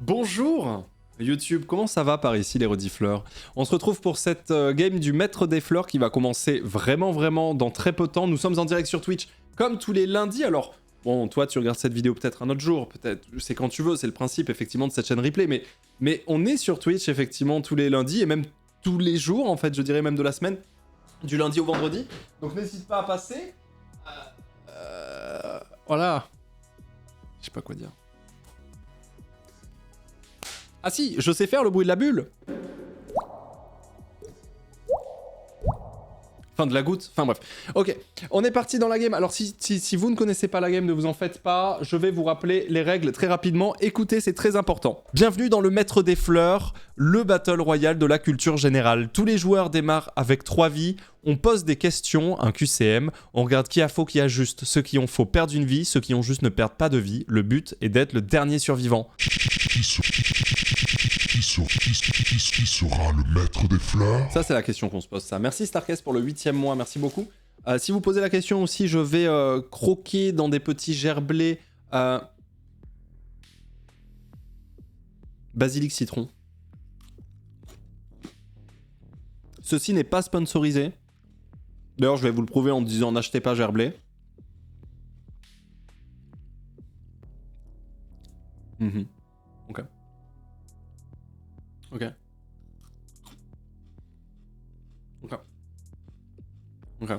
Bonjour YouTube, comment ça va par ici les rediffleurs? On se retrouve pour cette game du maître des fleurs qui va commencer vraiment dans très peu de temps. Nous sommes en direct sur Twitch comme tous les lundis. Alors bon, toi tu regardes cette vidéo peut-être un autre jour, peut-être c'est quand tu veux, c'est le principe effectivement de cette chaîne replay, mais on est sur Twitch effectivement tous les lundis et même tous les jours en fait, je dirais même de la semaine, du lundi au vendredi. Donc n'hésite pas à passer. Voilà. Je sais pas quoi dire. Ah si, je sais faire le bruit de la bulle. Enfin de la goutte, enfin bref. Ok, on est parti dans la game. Alors si vous ne connaissez pas la game, ne vous en faites pas. Je vais vous rappeler les règles très rapidement. Écoutez, c'est très important. Bienvenue dans le Maître des Fleurs, le Battle Royale de la culture générale. Tous les joueurs démarrent avec 3 vies. On pose des questions, un QCM. On regarde qui a faux, qui a juste. Ceux qui ont faux perdent une vie, ceux qui ont juste ne perdent pas de vie. Le but est d'être le dernier survivant. Qui sera le maître des fleurs? Ça, c'est la question qu'on se pose, ça. Merci Starkest pour le 8e mois, merci beaucoup. Si vous posez la question aussi, je vais croquer dans des petits gerblés basilic citron. Ceci n'est pas sponsorisé. D'ailleurs, je vais vous le prouver en disant n'achetez pas gerblé. Ok. Ok. Ok. Ok.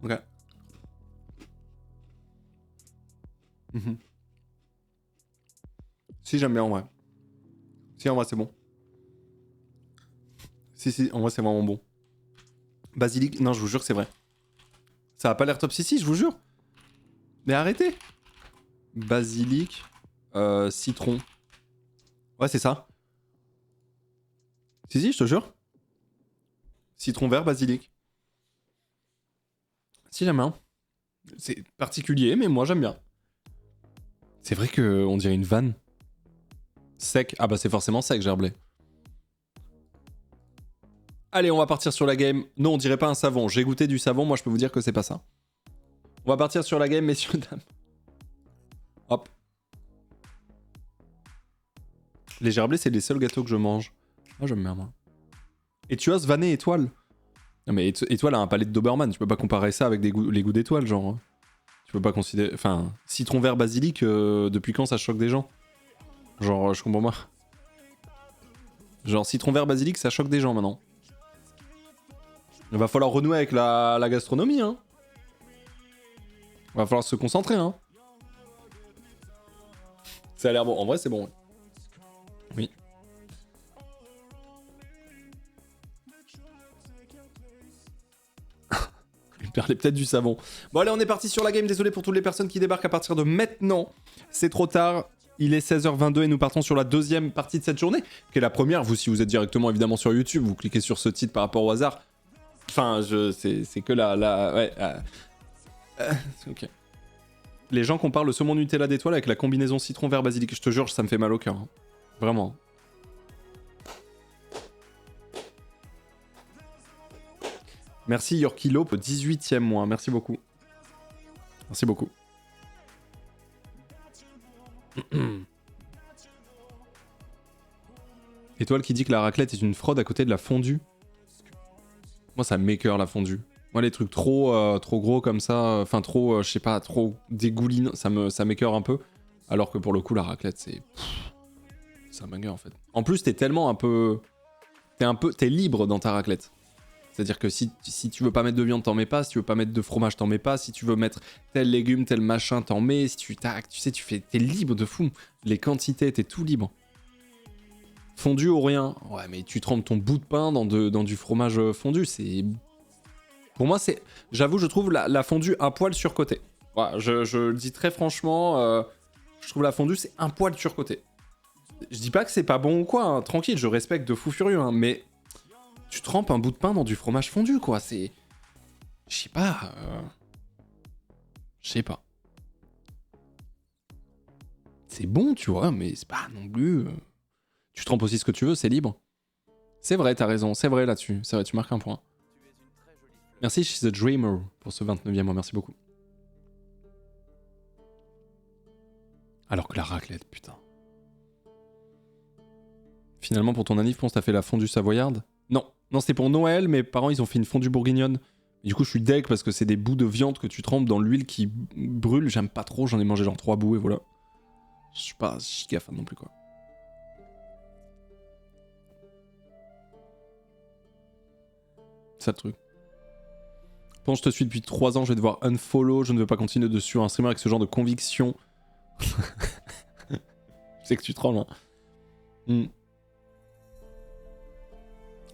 Ok. Si, j'aime bien en vrai. Si, en vrai, c'est bon. Si, en vrai, c'est vraiment bon. Basilic, non, je vous jure que c'est vrai. Ça a pas l'air top. Si, je vous jure. Mais arrêtez. Basilic, citron. Ouais, c'est ça. Si, je te jure. Citron vert, basilic. Si, j'aime bien. C'est particulier, mais moi, j'aime bien. C'est vrai qu'on dirait une vanne. Sec. Ah bah, c'est forcément sec, gerblé. Allez, on va partir sur la game. Non, on dirait pas un savon. J'ai goûté du savon, moi, je peux vous dire que c'est pas ça. On va partir sur la game, messieurs, dames. Hop. Les gerblés, c'est les seuls gâteaux que je mange. Ah, j'aime bien, moi. Et tu oses vanner étoile. Non, mais étoile a un palais de Doberman. Tu peux pas comparer ça avec les goûts d'étoile, genre. Tu peux pas considérer... Enfin, citron vert basilic, depuis quand ça choque des gens? Genre, je comprends pas. Genre, citron vert basilic, ça choque des gens, maintenant. Il va falloir renouer avec la gastronomie, hein. Il va falloir se concentrer, hein. Ça a l'air bon. En vrai, c'est bon. Oui. Il perdait peut-être du savon. Bon, allez, on est parti sur la game. Désolé pour toutes les personnes qui débarquent à partir de maintenant. C'est trop tard. Il est 16h22 et nous partons sur la deuxième partie de cette journée, qui est la première. Vous, si vous êtes directement évidemment sur YouTube, vous cliquez sur ce titre par rapport au hasard. Enfin, c'est que la... Ouais. Ok. Les gens comparent le saumon Nutella d'étoile avec la combinaison citron vert basilic. Je te jure, ça me fait mal au cœur. Hein. Vraiment. Merci Yorkilo pour 18e mois. Merci beaucoup. Merci beaucoup. Étoile qui dit que la raclette est une fraude à côté de la fondue. Moi, ça m'écoeure la fondue. Moi, les trucs trop gros comme ça, enfin trop, je sais pas, trop dégoulinants, ça m'écoeure un peu. Alors que pour le coup, la raclette, c'est... C'est un banger en fait. En plus, t'es tellement un peu... T'es libre dans ta raclette. C'est-à-dire que si tu veux pas mettre de viande, t'en mets pas. Si tu veux pas mettre de fromage, t'en mets pas. Si tu veux mettre tel légume, tel machin, t'en mets. Si tu sais, t'es libre de fou. Les quantités, t'es tout libre. Fondu ou rien. Ouais, mais tu trempes ton bout de pain dans du fromage fondu, c'est... Pour moi, c'est... J'avoue, je trouve la fondue un poil surcotée. Voilà, je le dis très franchement, je trouve la fondue, c'est un poil surcoté. Je dis pas que c'est pas bon ou quoi, hein. Tranquille, je respecte de fou furieux, hein, mais... Tu trempes un bout de pain dans du fromage fondu, quoi, c'est... Je sais pas... Je sais pas. C'est bon, tu vois, mais c'est pas non plus... Tu trempes aussi ce que tu veux, c'est libre. C'est vrai, t'as raison, c'est vrai là-dessus. C'est vrai, tu marques un point. Merci She's a Dreamer pour ce 29e mois, merci beaucoup. Alors que la raclette, putain. Finalement, pour ton anniv, pense t'as fait la fondue savoyarde? Non, non, c'était pour Noël, mes parents, ils ont fait une fondue bourguignonne. Du coup, je suis deg parce que c'est des bouts de viande que tu trempes dans l'huile qui brûle. J'aime pas trop, j'en ai mangé genre 3 bouts et voilà. Je suis pas giga fan non plus, quoi. C'est ça le truc. Bon, je te suis depuis 3 ans, je vais devoir unfollow, je ne veux pas continuer dessus un streamer avec ce genre de conviction. Je sais que tu trembles, hein.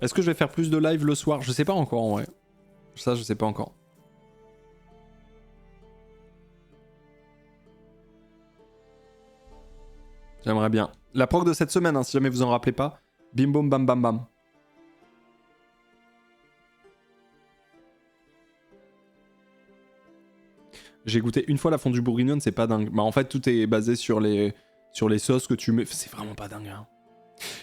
Est-ce que je vais faire plus de live le soir? Je sais pas encore en vrai. Ça, je sais pas encore. J'aimerais bien. La prog de cette semaine, hein, si jamais vous en rappelez pas. Bim boum bam bam bam. J'ai goûté une fois la fondue bourguignonne, c'est pas dingue. Bah en fait, tout est basé sur les sauces que tu mets. C'est vraiment pas dingue, hein.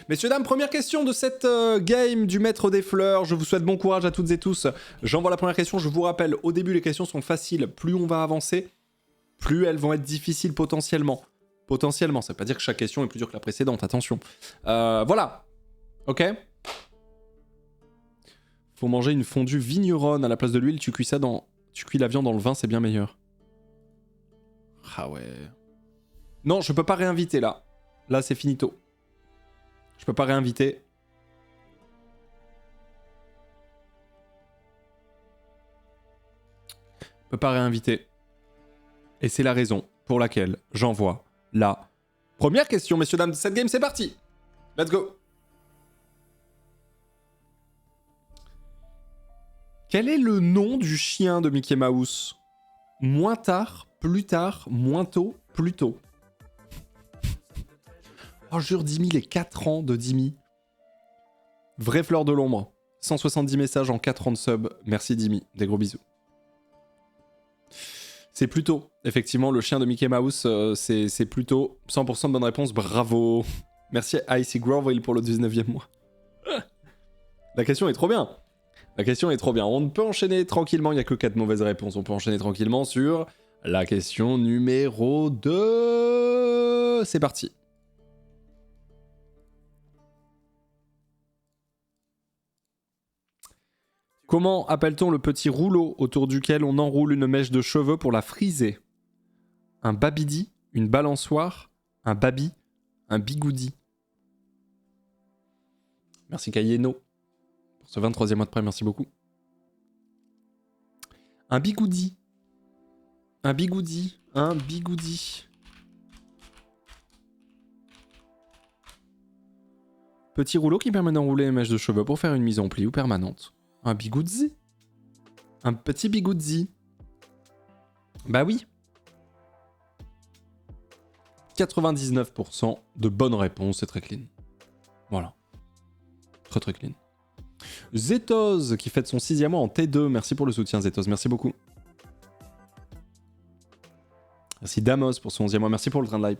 Messieurs, dames, première question de cette game du maître des fleurs. Je vous souhaite bon courage à toutes et tous. J'envoie la première question. Je vous rappelle, au début, les questions sont faciles. Plus on va avancer, plus elles vont être difficiles potentiellement. Potentiellement, ça veut pas dire que chaque question est plus dure que la précédente, attention. Voilà. Ok. Faut manger une fondue vigneronne à la place de l'huile. Tu cuis la viande dans le vin, c'est bien meilleur. Ah ouais. Non, je peux pas réinviter là. Là, c'est finito. Je peux pas réinviter. Je peux pas réinviter. Et c'est la raison pour laquelle j'envoie la première question, messieurs, dames, de cette game. C'est parti. Let's go. Quel est le nom du chien de Mickey Mouse? Moins tard, plus tard, moins tôt, plus tôt. Oh, jure, Dimi, les 4 ans de Dimi. Vraie fleur de l'ombre. 170 messages en 4 ans de sub. Merci Dimi, des gros bisous. C'est Pluto. Effectivement, le chien de Mickey Mouse, c'est Pluto. 100% de bonne réponse, bravo. Merci à Icy Groville pour le 19e mois. La question est trop bien. La question est trop bien. On peut enchaîner tranquillement, il n'y a que 4 mauvaises réponses. On peut enchaîner tranquillement sur la question numéro 2. C'est parti. Comment appelle-t-on le petit rouleau autour duquel on enroule une mèche de cheveux pour la friser? Un babidi, une balançoire, un babi, un bigoudi. Merci Kayeno pour ce 23e mois de prêt, merci beaucoup. Un bigoudi. Un bigoudi. Un bigoudi. Petit rouleau qui permet d'enrouler une mèche de cheveux pour faire une mise en pli ou permanente. Un bigoudzi. Un petit bigoudzi. Bah oui. 99% de bonnes réponses, c'est très clean. Voilà. Très très clean. Zetoz qui fête son 6e mois en T2. Merci pour le soutien Zetoz, merci beaucoup. Merci Damos pour son 11e mois, merci pour le train de live.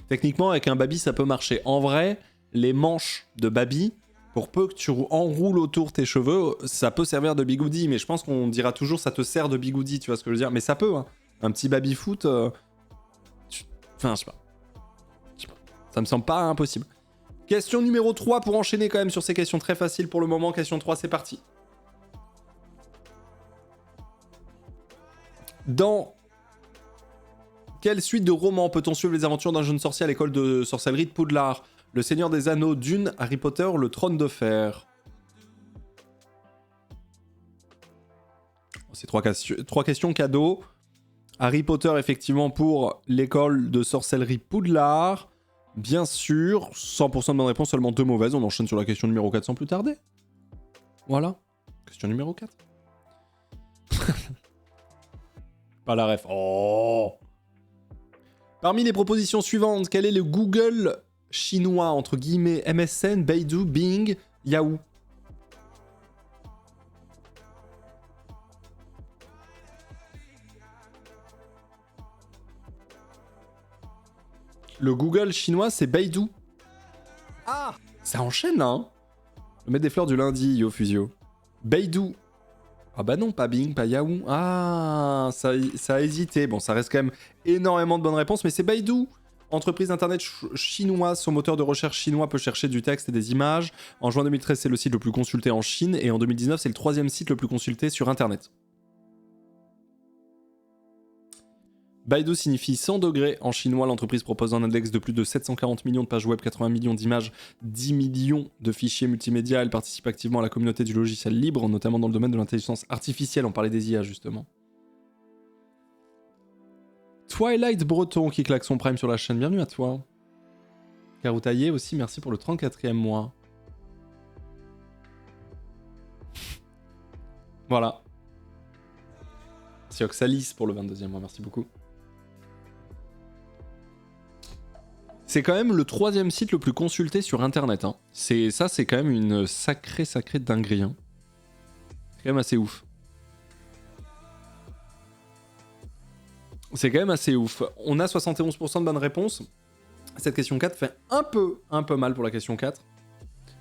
Techniquement avec un baby ça peut marcher. En vrai, les manches de baby, pour peu que tu enroules autour tes cheveux, ça peut servir de bigoudi, mais je pense qu'on dira toujours ça te sert de bigoudi, tu vois ce que je veux dire. Mais ça peut, hein. Un petit baby foot, enfin je sais pas. Ça me semble pas impossible. Question numéro 3 pour enchaîner quand même sur ces questions très faciles pour le moment. Question 3, c'est parti. Dans quelle suite de romans peut-on suivre les aventures d'un jeune sorcier à l'école de sorcellerie de Poudlard? Le Seigneur des Anneaux, Dune, Harry Potter, le Trône de Fer. C'est 3 questions cadeaux. Harry Potter, effectivement, pour l'école de sorcellerie Poudlard. Bien sûr, 100% de bonne réponse, seulement 2 mauvaises. On enchaîne sur la question numéro 4 sans plus tarder. Voilà. Question numéro 4. Pas la ref. Oh. Parmi les propositions suivantes, quel est le Google chinois, entre guillemets, MSN, Baidu, Bing, Yahoo? Le Google chinois, c'est Baidu. Ah, ça enchaîne, hein. Le maître des fleurs du lundi, Yo Fusio. Baidu. Ah bah non, pas Bing, pas Yahoo. Ah, ça a hésité. Bon, ça reste quand même énormément de bonnes réponses, mais c'est Baidu. Entreprise d'internet chinoise, son moteur de recherche chinois peut chercher du texte et des images. En juin 2013, c'est le site le plus consulté en Chine, et en 2019, c'est le 3e site le plus consulté sur internet. Baidu signifie 100 degrés en chinois. L'entreprise propose un index de plus de 740 millions de pages web, 80 millions d'images, 10 millions de fichiers multimédia. Elle participe activement à la communauté du logiciel libre, notamment dans le domaine de l'intelligence artificielle. On parlait des IA justement. Twilight Breton qui claque son prime sur la chaîne. Bienvenue à toi. Caroutaillé aussi, merci pour le 34e mois. Voilà. C'est Oxalis pour le 22e mois, merci beaucoup. C'est quand même le 3e site le plus consulté sur internet. Hein. C'est quand même une sacrée dinguerie. Hein. C'est quand même assez ouf. C'est quand même assez ouf. On a 71% de bonnes réponses. Cette question 4 fait un peu mal pour la question 4.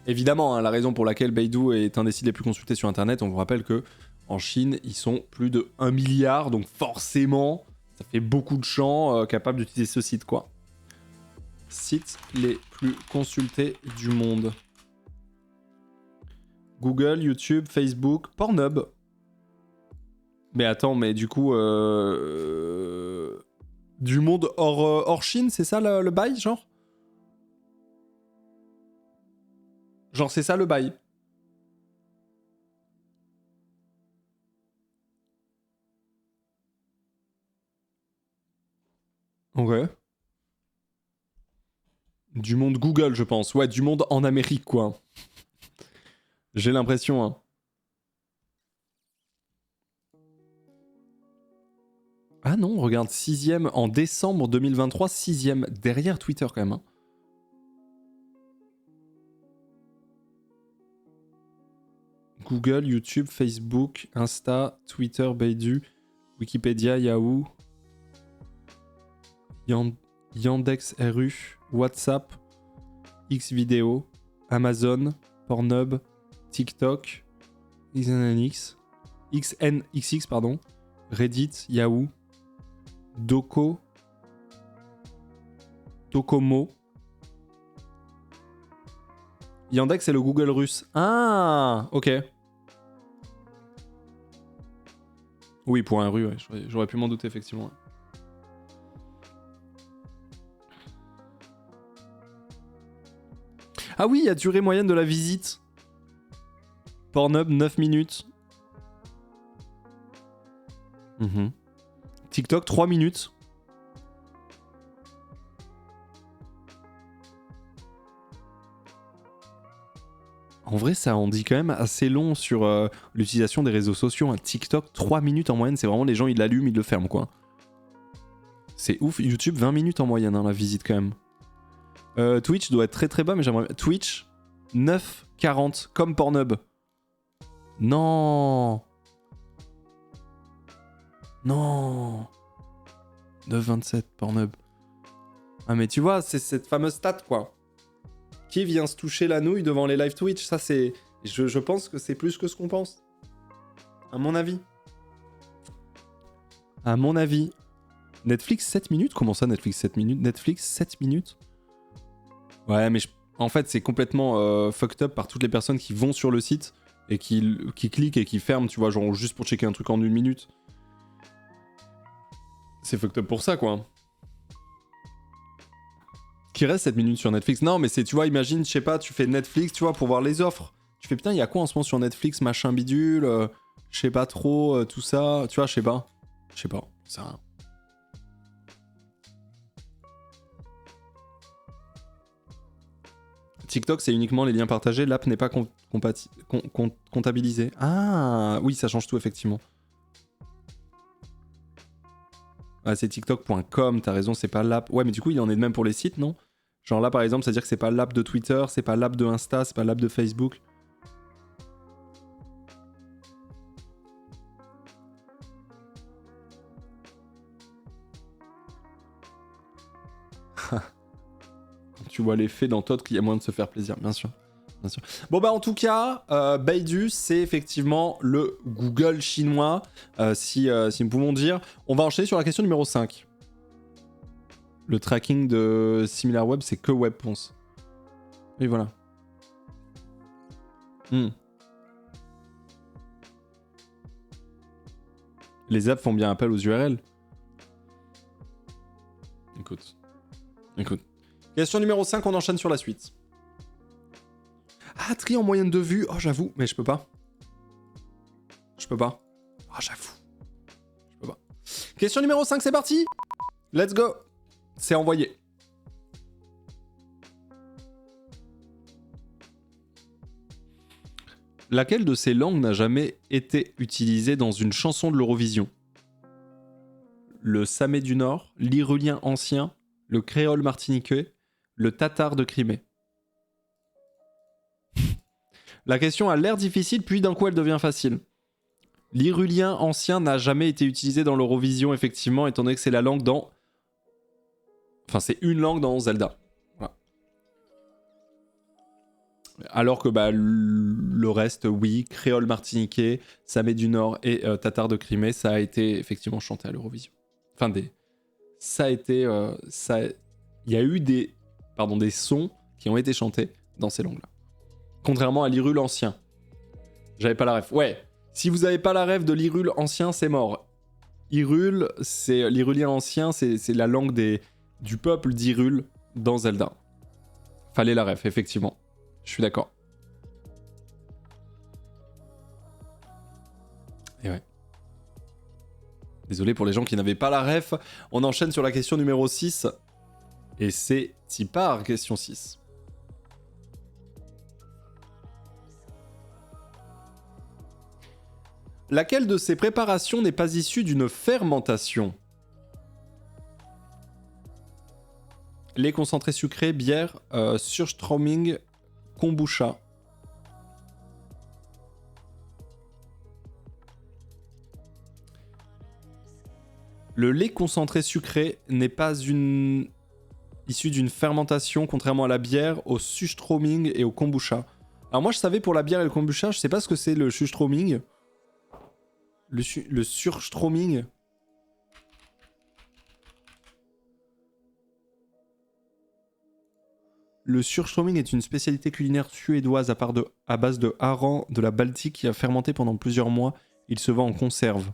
Évidemment, hein, la raison pour laquelle Baidu est un des sites les plus consultés sur internet, on vous rappelle que en Chine, ils sont plus de 1 milliard, donc forcément, ça fait beaucoup de gens capables d'utiliser ce site, quoi. Sites les plus consultés du monde. Google, YouTube, Facebook, Pornhub. Mais attends, mais du coup... Du monde hors Chine, c'est ça le bail, genre? Genre, c'est ça le bail. Ok. Du monde Google, je pense. Ouais, du monde en Amérique, quoi. J'ai l'impression, hein. Ah non, regarde, 6e en décembre 2023, 6e derrière Twitter quand même. Hein. Google, YouTube, Facebook, Insta, Twitter, Baidu, Wikipédia, Yahoo, Yandex RU, WhatsApp, Xvideo, Amazon, Pornhub, TikTok, XNXX, pardon, Reddit, Yahoo, Docomo. Yandex, c'est le Google russe. Ah, ok. Oui, pour un rue, ouais, j'aurais pu m'en douter, effectivement. Ah oui, il y a durée moyenne de la visite. Pornhub, 9 minutes. TikTok, 3 minutes. En vrai, ça en dit quand même assez long sur l'utilisation des réseaux sociaux. Hein. TikTok, 3 minutes en moyenne, c'est vraiment les gens, ils l'allument, ils le ferment, quoi. C'est ouf. YouTube, 20 minutes en moyenne, hein, la visite, quand même. Twitch doit être très très bas, mais j'aimerais... Twitch, 9,40, comme Pornhub. Non. Non. 9,27, Pornhub. Ah, mais tu vois, c'est cette fameuse stat, quoi. Qui vient se toucher la nouille devant les live Twitch? Ça, c'est... Je pense que c'est plus que ce qu'on pense. À mon avis. À mon avis. Netflix 7 minutes? Comment ça, Netflix 7 minutes? Netflix 7 minutes? Ouais, mais en fait, c'est complètement fucked up par toutes les personnes qui vont sur le site et qui cliquent et qui ferment, tu vois, genre juste pour checker un truc en 1 minute. C'est fucked up pour ça, quoi. Qui reste 7 minutes sur Netflix? Non, mais c'est, tu vois, imagine, je sais pas, tu fais Netflix, tu vois, pour voir les offres. Tu fais, putain, il y a quoi en ce moment sur Netflix, machin bidule, je sais pas trop, tout ça, tu vois, je sais pas, ça... TikTok, c'est uniquement les liens partagés. L'app n'est pas comptabilisée. Ah, oui, ça change tout, effectivement. Ah, c'est tiktok.com, t'as raison, c'est pas l'app. Ouais, mais du coup, il en est de même pour les sites, non? Genre là, par exemple, ça veut dire que c'est pas l'app de Twitter, c'est pas l'app de Insta, c'est pas l'app de Facebook. Tu vois l'effet dans Todd qu'il y a moyen de se faire plaisir, bien sûr. Bien sûr. Bon bah en tout cas, Baidu c'est effectivement le Google chinois, si nous pouvons dire. On va enchaîner sur la question numéro 5. Le tracking de SimilarWeb c'est que WebPonce. Oui voilà. Les apps font bien appel aux URL. Écoute. Question numéro 5, on enchaîne sur la suite. Ah, tri en moyenne de vue. Oh, j'avoue, mais je peux pas. Ah, j'avoue. Je peux pas. Question numéro 5, c'est parti. Let's go. C'est envoyé. Laquelle de ces langues n'a jamais été utilisée dans une chanson de l'Eurovision? Le Samé du Nord, l'Irulien ancien, le créole martiniquais, le tatar de Crimée. La question a l'air difficile, puis d'un coup elle devient facile. L'Irulien ancien n'a jamais été utilisé dans l'Eurovision, effectivement, étant donné que c'est la langue dans... Enfin, c'est une langue dans Zelda. Voilà. Alors que bah, le reste, oui, créole martiniquais, Samé du Nord et tatar de Crimée, ça a été effectivement chanté à l'Eurovision. Enfin, ça a été... Il y a eu des sons qui ont été chantés dans ces langues-là. Contrairement à l'Hyrule ancien. J'avais pas la ref. Ouais, si vous avez pas la ref de l'Hyrule ancien, c'est mort. Hyrule, c'est l'Hyrulien ancien, c'est la langue du peuple d'Hyrule dans Zelda. Fallait la ref, effectivement. Je suis d'accord. Et ouais. Désolé pour les gens qui n'avaient pas la ref. On enchaîne sur la question numéro 6. Et c'est Tipar, question 6. Laquelle de ces préparations n'est pas issue d'une fermentation? Les concentrés sucrés, bière, surströmming, kombucha. Le lait concentré sucré n'est pas issu d'une fermentation, contrairement à la bière, au surströmming et au kombucha. Alors moi je savais pour la bière et le kombucha, je sais pas ce que c'est le surströmming. Le surströmming. Le surströmming est une spécialité culinaire suédoise à base de hareng de la Baltique qui a fermenté pendant plusieurs mois. Il se vend en conserve.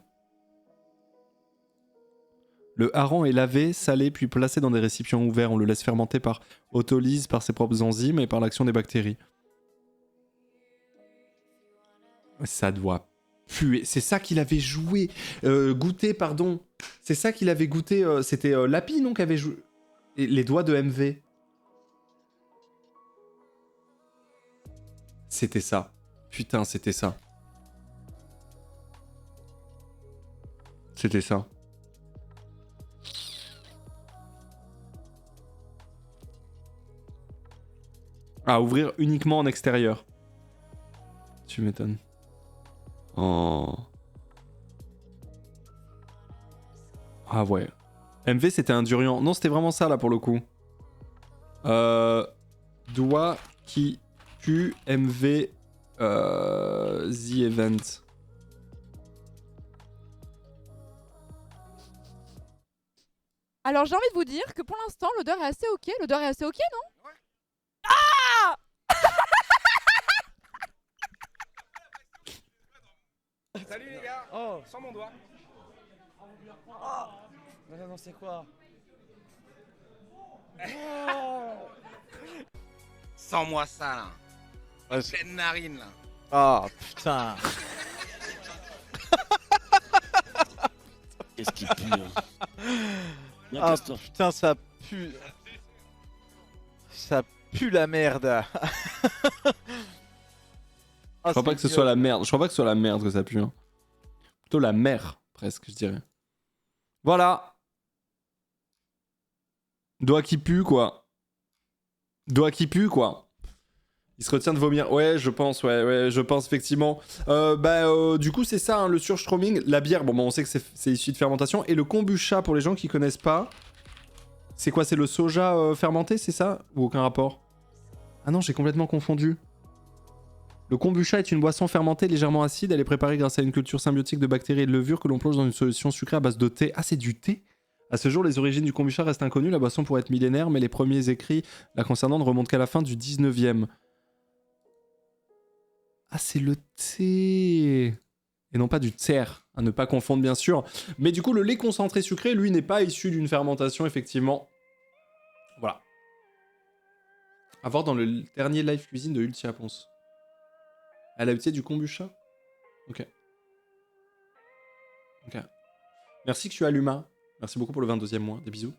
Le hareng est lavé, salé, puis placé dans des récipients ouverts. On le laisse fermenter par autolyse, par ses propres enzymes et par l'action des bactéries. Ça doit puer. C'est ça qu'il avait goûté, pardon. C'est ça qu'il avait goûté. C'était Lapi, non, qui avait joué. Les doigts de MV. C'était ça. Putain, c'était ça. C'était ça. À ouvrir uniquement en extérieur. Tu m'étonnes. Oh. Ah ouais. MV c'était un durian. Non, c'était vraiment ça là pour le coup. Doigt qui pue MV The Event. Alors j'ai envie de vous dire que pour l'instant l'odeur est assez ok. L'odeur est assez ok, non? Ouais. Ah Salut les gars. Oh, Sans mon doigt. non, c'est quoi? Sans moi ça là. Ah, Pleine narine là. oh putain. Qu'est-ce qui pue Ah putain, ça pue. Ça pue la merde. Je crois pas que ce soit la merde. Je crois pas que ce soit la merde que ça pue. Hein. Plutôt la mer, presque, je dirais. Voilà. Doigt qui pue, quoi. Doigt qui pue, quoi. Il se retient de vomir. Ouais, je pense, je pense effectivement. Du coup, c'est ça, hein, le surströmming. La bière, bon, on sait que c'est issu de fermentation. Et le kombucha, pour les gens qui connaissent pas, c'est quoi? C'est le soja fermenté, c'est ça? Ou aucun rapport? Ah non, j'ai complètement confondu. Le kombucha est une boisson fermentée légèrement acide. Elle est préparée grâce à une culture symbiotique de bactéries et de levures que l'on plonge dans une solution sucrée à base de thé. Ah, c'est du thé? À ce jour, les origines du kombucha restent inconnues. La boisson pourrait être millénaire, mais les premiers écrits la concernant ne remontent qu'à la fin du 19e. Ah, c'est le thé. Et non pas du thé, à ne pas confondre bien sûr. Mais du coup, le lait concentré sucré, lui, n'est pas issu d'une fermentation, effectivement. Voilà. À voir dans le dernier live cuisine de Ultia Ponce. Elle a utilisé du kombucha? Ok. Ok. Merci que tu allumas. Merci beaucoup pour le 22e mois. Des bisous.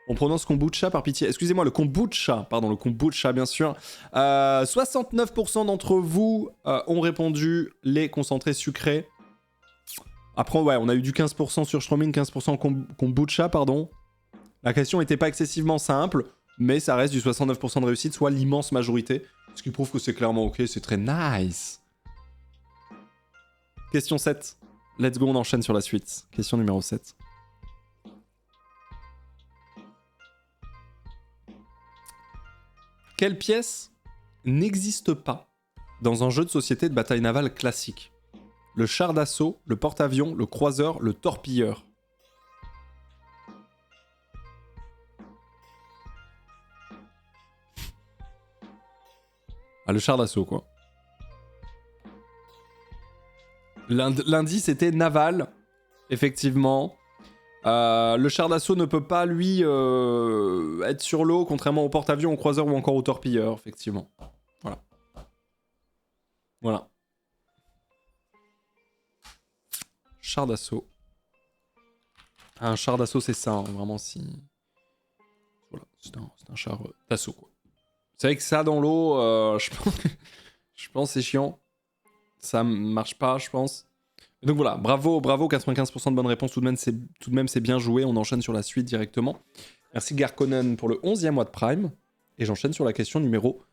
On prononce kombucha par pitié. Excusez-moi, le kombucha. Pardon, le kombucha, bien sûr. 69% d'entre vous ont répondu les concentrés sucrés. Après, ouais, on a eu du 15% sur Stroming, 15% kombucha, pardon. La question n'était pas excessivement simple, mais ça reste du 69% de réussite, soit l'immense majorité. Ce qui prouve que c'est clairement ok, c'est très nice. Question 7. Let's go, on enchaîne sur la suite. Question numéro 7. Quelle pièce n'existe pas dans un jeu de société de bataille navale classique? Le char d'assaut, le porte-avions, le croiseur, le torpilleur. Ah, le char d'assaut, quoi. L'indice était naval, effectivement. Le char d'assaut ne peut pas, lui, être sur l'eau, contrairement au porte-avions, au croiseur ou encore au torpilleur, effectivement. Voilà. Voilà. Char d'assaut. Un char d'assaut, c'est ça, hein, vraiment, si... Voilà, c'est un char d'assaut, quoi. C'est vrai que ça, dans l'eau, je pense que c'est chiant. Ça marche pas, je pense. Donc voilà, bravo, 95% de bonnes réponses, tout de même c'est bien joué, on enchaîne sur la suite directement. Merci Garkonen pour le 11e mois de Prime, et j'enchaîne sur la question numéro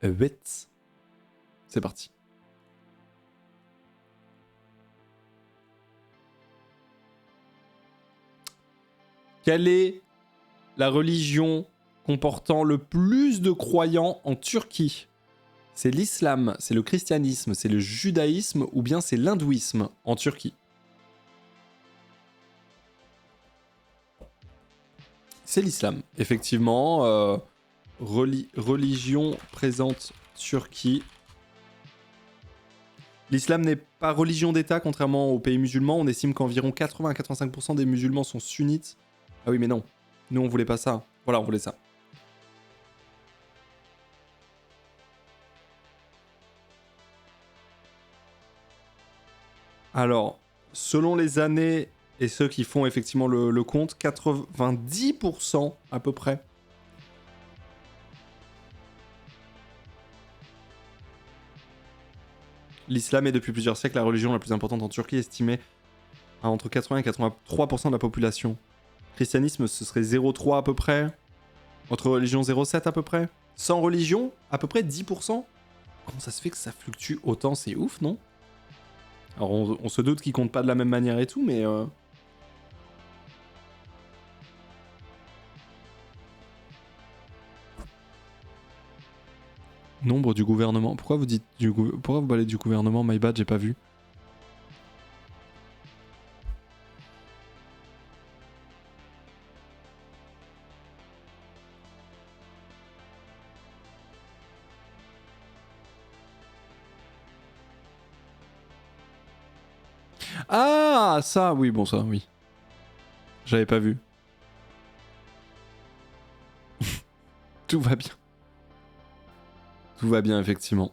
8. C'est parti. Quelle est la religion comportant le plus de croyants en Turquie? C'est l'islam, c'est le christianisme, c'est le judaïsme ou bien c'est l'hindouisme en Turquie? C'est l'islam, effectivement. Religion présente Turquie. L'islam n'est pas religion d'État, contrairement aux pays musulmans. On estime qu'environ 80 à 85% des musulmans sont sunnites. Ah oui, mais non. Nous, on voulait pas ça. Voilà, on voulait ça. Alors, selon les années et ceux qui font effectivement le compte, 90% à peu près. L'islam est depuis plusieurs siècles la religion la plus importante en Turquie, estimée à entre 80 et 83% de la population. Christianisme, ce serait 0,3 à peu près. Autre religion, 0,7 à peu près. Sans religion, à peu près 10%. Comment ça se fait que ça fluctue autant? C'est ouf, non? Alors on se doute qu'ils comptent pas de la même manière et tout, mais... Nombre du gouvernement. Pourquoi vous dites pourquoi vous parlez du gouvernement? My bad, j'ai pas vu. Ah, ça, oui, bon, ça, oui. J'avais pas vu. Tout va bien. Tout va bien, effectivement.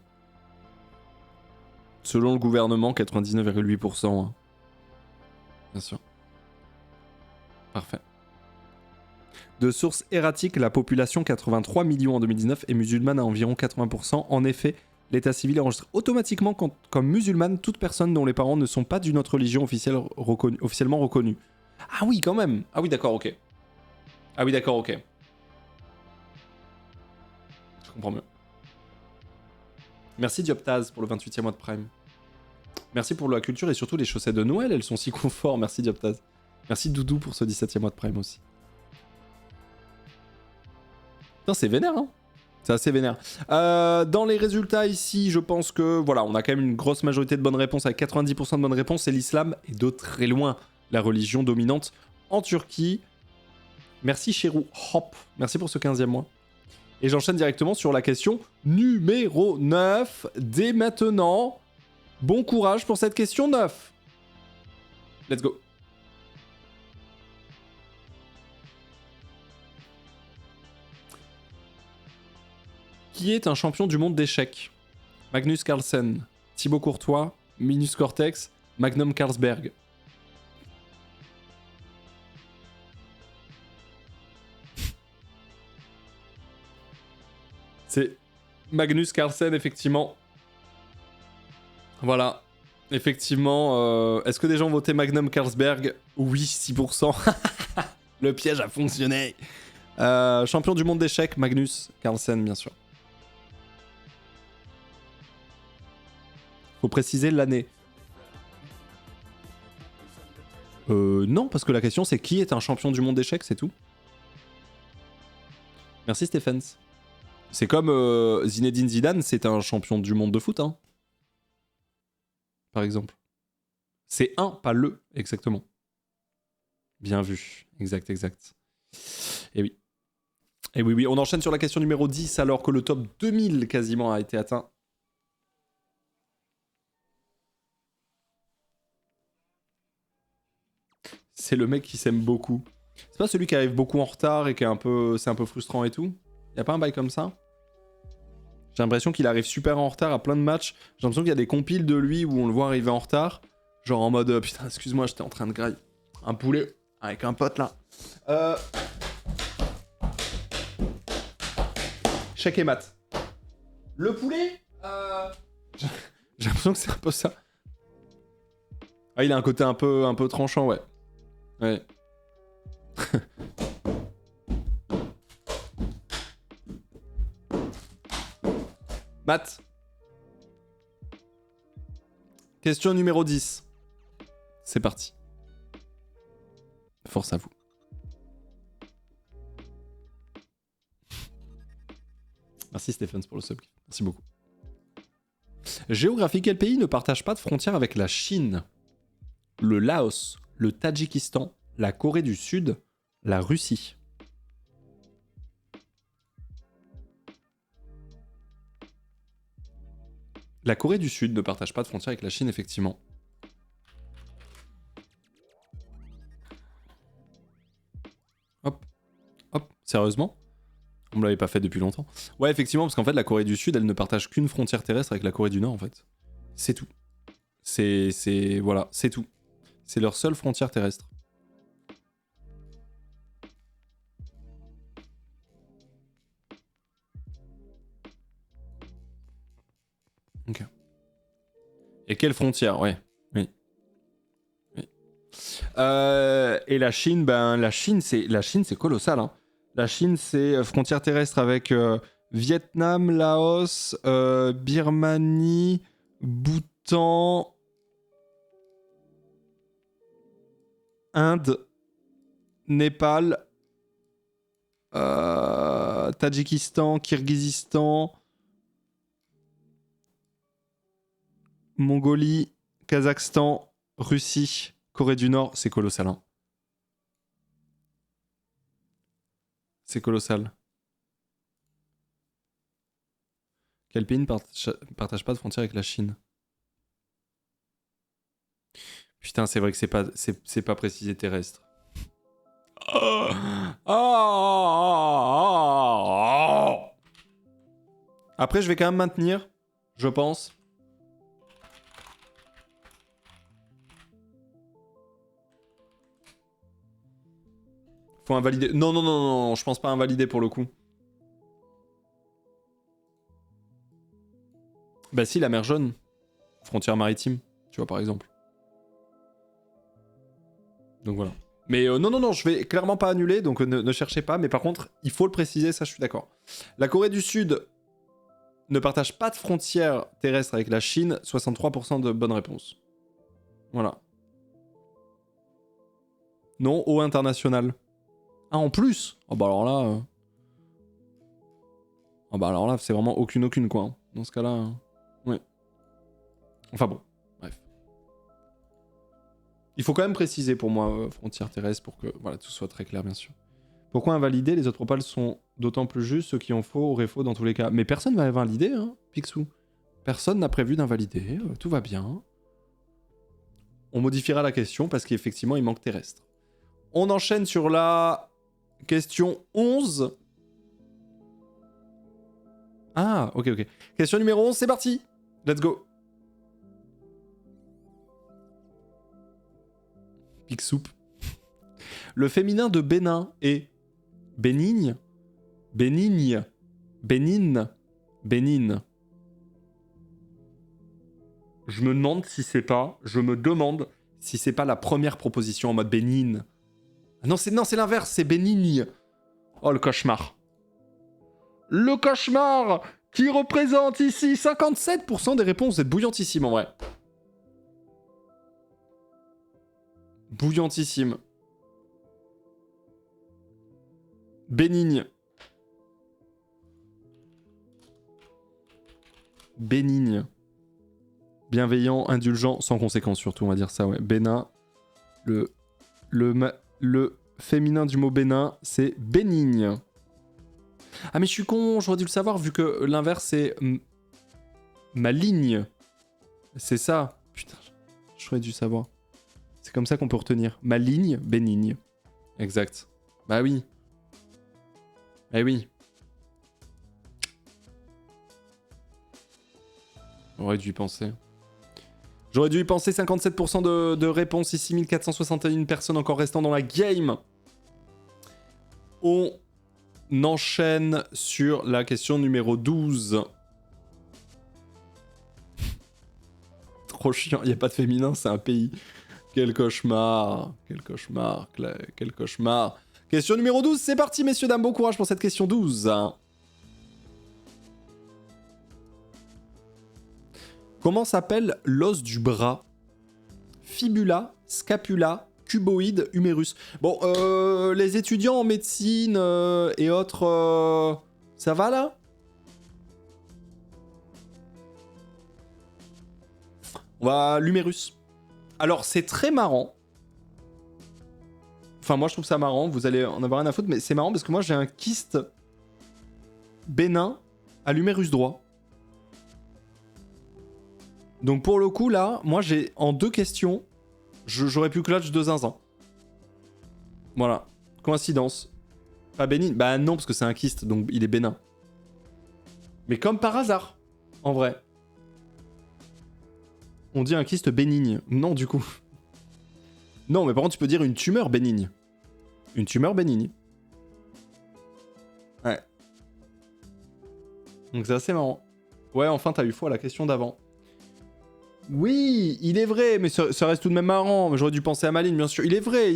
Selon le gouvernement, 99,8%. Hein. Bien sûr. Parfait. De sources erratiques, la population, 83 millions en 2019, est musulmane à environ 80%. En effet, l'état civil enregistre automatiquement comme musulmane toute personne dont les parents ne sont pas d'une autre religion officiellement reconnue. Ah oui, quand même. Ah oui, d'accord, ok. Ah oui, d'accord, ok. Je comprends mieux. Merci Dioptaz pour le 28e mois de Prime. Merci pour la culture et surtout les chaussettes de Noël, elles sont si confort. Merci Dioptaz. Merci Doudou pour ce 17e mois de Prime aussi. Putain, c'est vénère, hein. C'est assez vénère. Dans les résultats ici, je pense que voilà, on a quand même une grosse majorité de bonnes réponses avec 90% de bonnes réponses. C'est l'islam et de très loin la religion dominante en Turquie. Merci Chérou Hop, merci pour ce 15e mois. Et j'enchaîne directement sur la question numéro 9. Dès maintenant, bon courage pour cette question 9. Let's go. Qui est un champion du monde d'échecs? Magnus Carlsen, Thibaut Courtois, Minus Cortex, Magnum Carlsberg. C'est Magnus Carlsen, effectivement. Voilà. Effectivement, est-ce que des gens ont voté Magnum Carlsberg? Oui, 6%. Le piège a fonctionné. Champion du monde d'échecs, Magnus Carlsen, bien sûr. Faut préciser l'année. Non, parce que la question c'est qui est un champion du monde d'échecs, c'est tout. Merci Stephens. C'est comme Zinedine Zidane, c'est un champion du monde de foot, hein. Par exemple. C'est un, pas le, exactement. Bien vu. Exact. Et oui. Et oui, on enchaîne sur la question numéro 10 alors que le top 2000 quasiment a été atteint. C'est le mec qui s'aime beaucoup. C'est pas celui qui arrive beaucoup en retard et qui est un peu... C'est un peu frustrant et tout? Y'a pas un bail comme ça? J'ai l'impression qu'il arrive super en retard à plein de matchs. J'ai l'impression qu'il y a des compiles de lui où on le voit arriver en retard. Genre en mode putain, excuse-moi, j'étais en train de grailler un poulet avec un pote là. Chèque et mat. Le poulet J'ai l'impression que c'est un peu ça. Ah, il a un côté un peu tranchant, ouais. Ouais. Matt. Question numéro 10. C'est parti. Force à vous. Merci Stephens pour le sub. Merci beaucoup. Géographie, quel pays ne partage pas de frontière avec la Chine? Le Laos, le Tadjikistan, la Corée du Sud, la Russie. La Corée du Sud ne partage pas de frontière avec la Chine, effectivement. Hop, sérieusement? On me l'avait pas fait depuis longtemps. Ouais, effectivement, parce qu'en fait, la Corée du Sud, elle ne partage qu'une frontière terrestre avec la Corée du Nord, en fait. C'est tout. Voilà, c'est tout. C'est leur seule frontière terrestre. Ok. Et quelle frontière? Ouais. Oui. Et la Chine, la Chine, c'est colossal, hein. La Chine, c'est frontière terrestre avec Vietnam, Laos, Birmanie, Bhoutan, Inde, Népal, Tadjikistan, Kirghizistan, Mongolie, Kazakhstan, Russie, Corée du Nord. C'est colossal, hein. C'est colossal. Quel pays ne partage pas de frontière avec la Chine? Putain, c'est vrai que c'est pas précisé terrestre. Après, je vais quand même maintenir, je pense. Faut invalider. Non, je pense pas invalider pour le coup. Bah si, la mer Jaune. Frontière maritime, tu vois, par exemple. Donc voilà. Mais non, je vais clairement pas annuler, donc ne cherchez pas. Mais par contre, il faut le préciser, ça je suis d'accord. La Corée du Sud ne partage pas de frontière terrestre avec la Chine. 63% de bonnes réponses. Voilà. Non, eau internationale. Ah, en plus? Oh bah alors là... Ah bah alors là, c'est vraiment aucune quoi. Hein. Dans ce cas-là, ouais. Enfin bon, bref. Il faut quand même préciser pour moi, frontière terrestre, pour que voilà, tout soit très clair, bien sûr. Pourquoi invalider? Les autres propales sont d'autant plus justes, ceux qui ont faux auraient faux dans tous les cas. Mais personne va invalider, hein, Picsou. Personne n'a prévu d'invalider, tout va bien. On modifiera la question parce qu'effectivement, il manque terrestre. On enchaîne sur la question 11. Ah, ok. Question numéro 11, c'est parti. Let's go. Picsoup. Le féminin de Bénin est bénigne, bénigne, bénigne, bénigne. Je me demande si c'est pas la première proposition en mode bénigne. Non, c'est l'inverse, c'est bénigne. Oh, le cauchemar. Le cauchemar qui représente ici 57% des réponses. Vous êtes bouillantissime, en vrai. Bouillantissime. Bénigne. Bénigne. Bienveillant, indulgent, sans conséquence surtout, on va dire ça, ouais. Bénin. Le féminin du mot bénin, c'est bénigne. Ah mais je suis con, j'aurais dû le savoir vu que l'inverse c'est maligne. C'est ça. Putain, j'aurais dû savoir. C'est comme ça qu'on peut retenir. Maligne, bénigne. Exact. Bah oui. Eh oui. J'aurais dû y penser. 57% de réponses ici, 1461 personnes encore restant dans la game. On enchaîne sur la question numéro 12. Trop chiant, il n'y a pas de féminin, c'est un pays. Quel cauchemar, quel cauchemar, quel cauchemar. Question numéro 12, c'est parti messieurs, dames, bon courage pour cette question 12. Comment s'appelle l'os du bras? Fibula, scapula, cuboïde, humérus. Bon, les étudiants en médecine et autres, ça va là? On va l'humérus. Alors, c'est très marrant. Enfin, moi, je trouve ça marrant. Vous allez en avoir rien à foutre, mais c'est marrant parce que moi, j'ai un kyste bénin à l'humérus droit. Donc, pour le coup, là, moi, j'ai en 2 questions, j'aurais pu clutch de zinzin. Voilà. Coïncidence. Pas bénigne? Bah non, parce que c'est un kyste, donc il est bénin. Mais comme par hasard, en vrai. On dit un kyste bénigne. Non, du coup. Non, mais par contre, tu peux dire une tumeur bénigne. Une tumeur bénigne. Ouais. Donc c'est assez marrant. Ouais, enfin, t'as eu foi à la question d'avant. Oui, il est vrai, mais ça reste tout de même marrant. J'aurais dû penser à Maline, bien sûr. Il est vrai.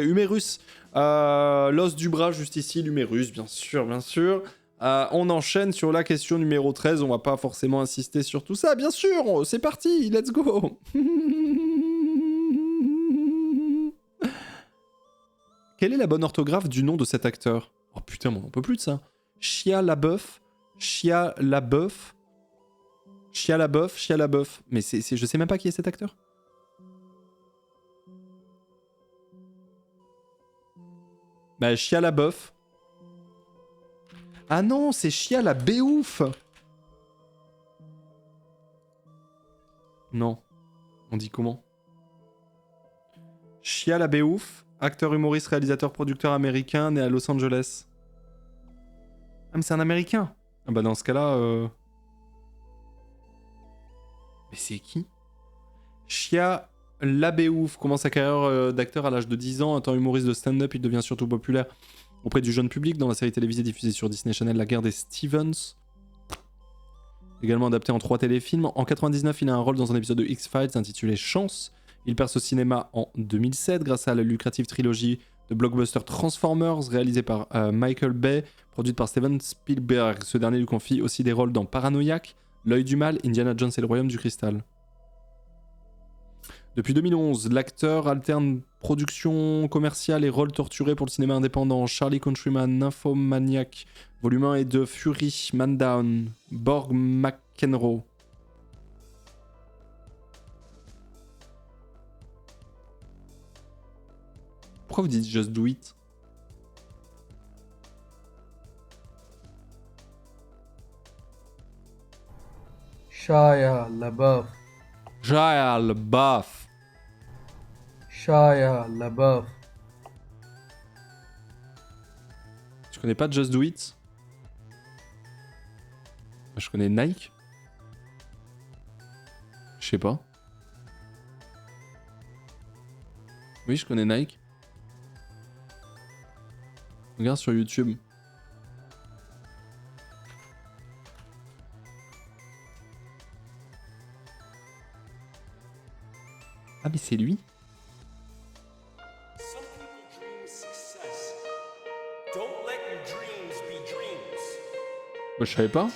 Humérus. L'os du bras, juste ici, l'humérus, bien sûr. On enchaîne sur la question numéro 13. On va pas forcément insister sur tout ça. Bien sûr, c'est parti, let's go. Quelle est la bonne orthographe du nom de cet acteur? Oh putain, on n'en peut plus de ça. Shia LaBeouf. Mais je sais même pas qui est cet acteur. Bah, Shia LaBeouf. Ah non, c'est Shia LaBeouf. Non. On dit comment? Shia LaBeouf, acteur, humoriste, réalisateur, producteur américain, né à Los Angeles. Ah, mais c'est un américain. Ah bah dans ce cas-là... Mais c'est qui? Shia LaBeouf commence sa carrière d'acteur à l'âge de 10 ans. Étant humoriste de stand-up, il devient surtout populaire auprès du jeune public dans la série télévisée diffusée sur Disney Channel, La Guerre des Stevens. Également adapté en 3 téléfilms. En 99, il a un rôle dans un épisode de X-Files intitulé Chance. Il perce au cinéma en 2007 grâce à la lucrative trilogie de blockbuster Transformers réalisée par Michael Bay, produite par Steven Spielberg. Ce dernier lui confie aussi des rôles dans Paranoïaque, L'œil du mal, Indiana Jones et le royaume du cristal. Depuis 2011, l'acteur alterne production commerciale et rôle torturé pour le cinéma indépendant. Charlie Countryman, Nymphomaniac, volume 1 et 2, Fury, Man Down, Borg McEnroe. Pourquoi vous dites Just Do It? Shia LaBeouf. Shia LaBeouf. Shia LaBeouf. Tu connais pas Just Do It? Je connais Nike. Je sais pas. Oui, je connais Nike. Regarde sur YouTube. Ah mais c'est lui? Bah, je savais pas.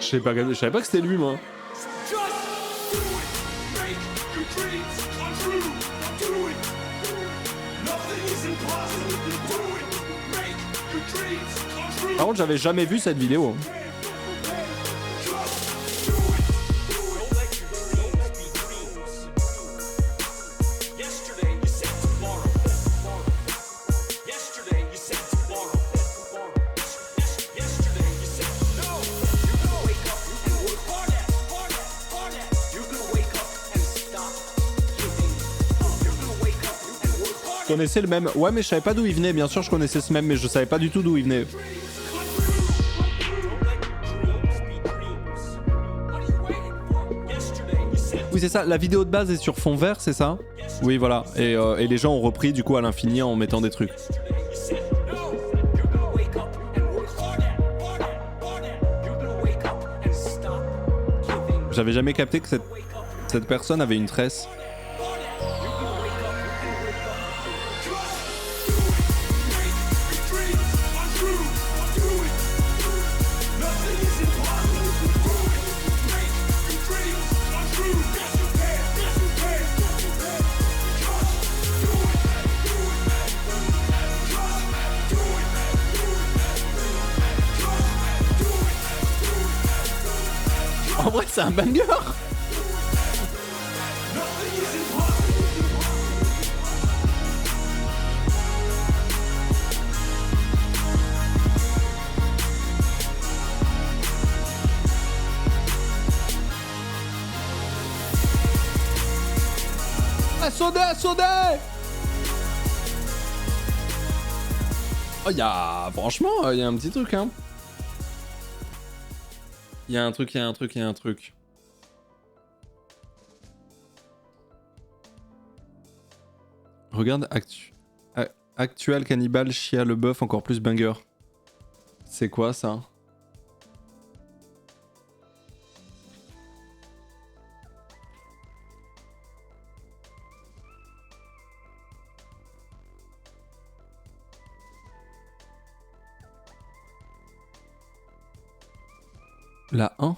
Je savais pas que c'était lui, moi. Par contre, j'avais jamais vu cette vidéo. Je connaissais le même. Ouais, mais je savais pas d'où il venait. Bien sûr, je connaissais ce même, mais je savais pas du tout d'où il venait. Oui, c'est ça. La vidéo de base est sur fond vert, c'est ça? Oui, voilà. Et les gens ont repris du coup à l'infini en mettant des trucs. J'avais jamais capté que cette personne avait une tresse. En vrai, c'est un banger. Assaudé. Oh, franchement, il y a un petit truc, hein. Il y a un truc. Regarde, actuel cannibale, Shia LaBeouf, encore plus banger. C'est quoi ça? La 1?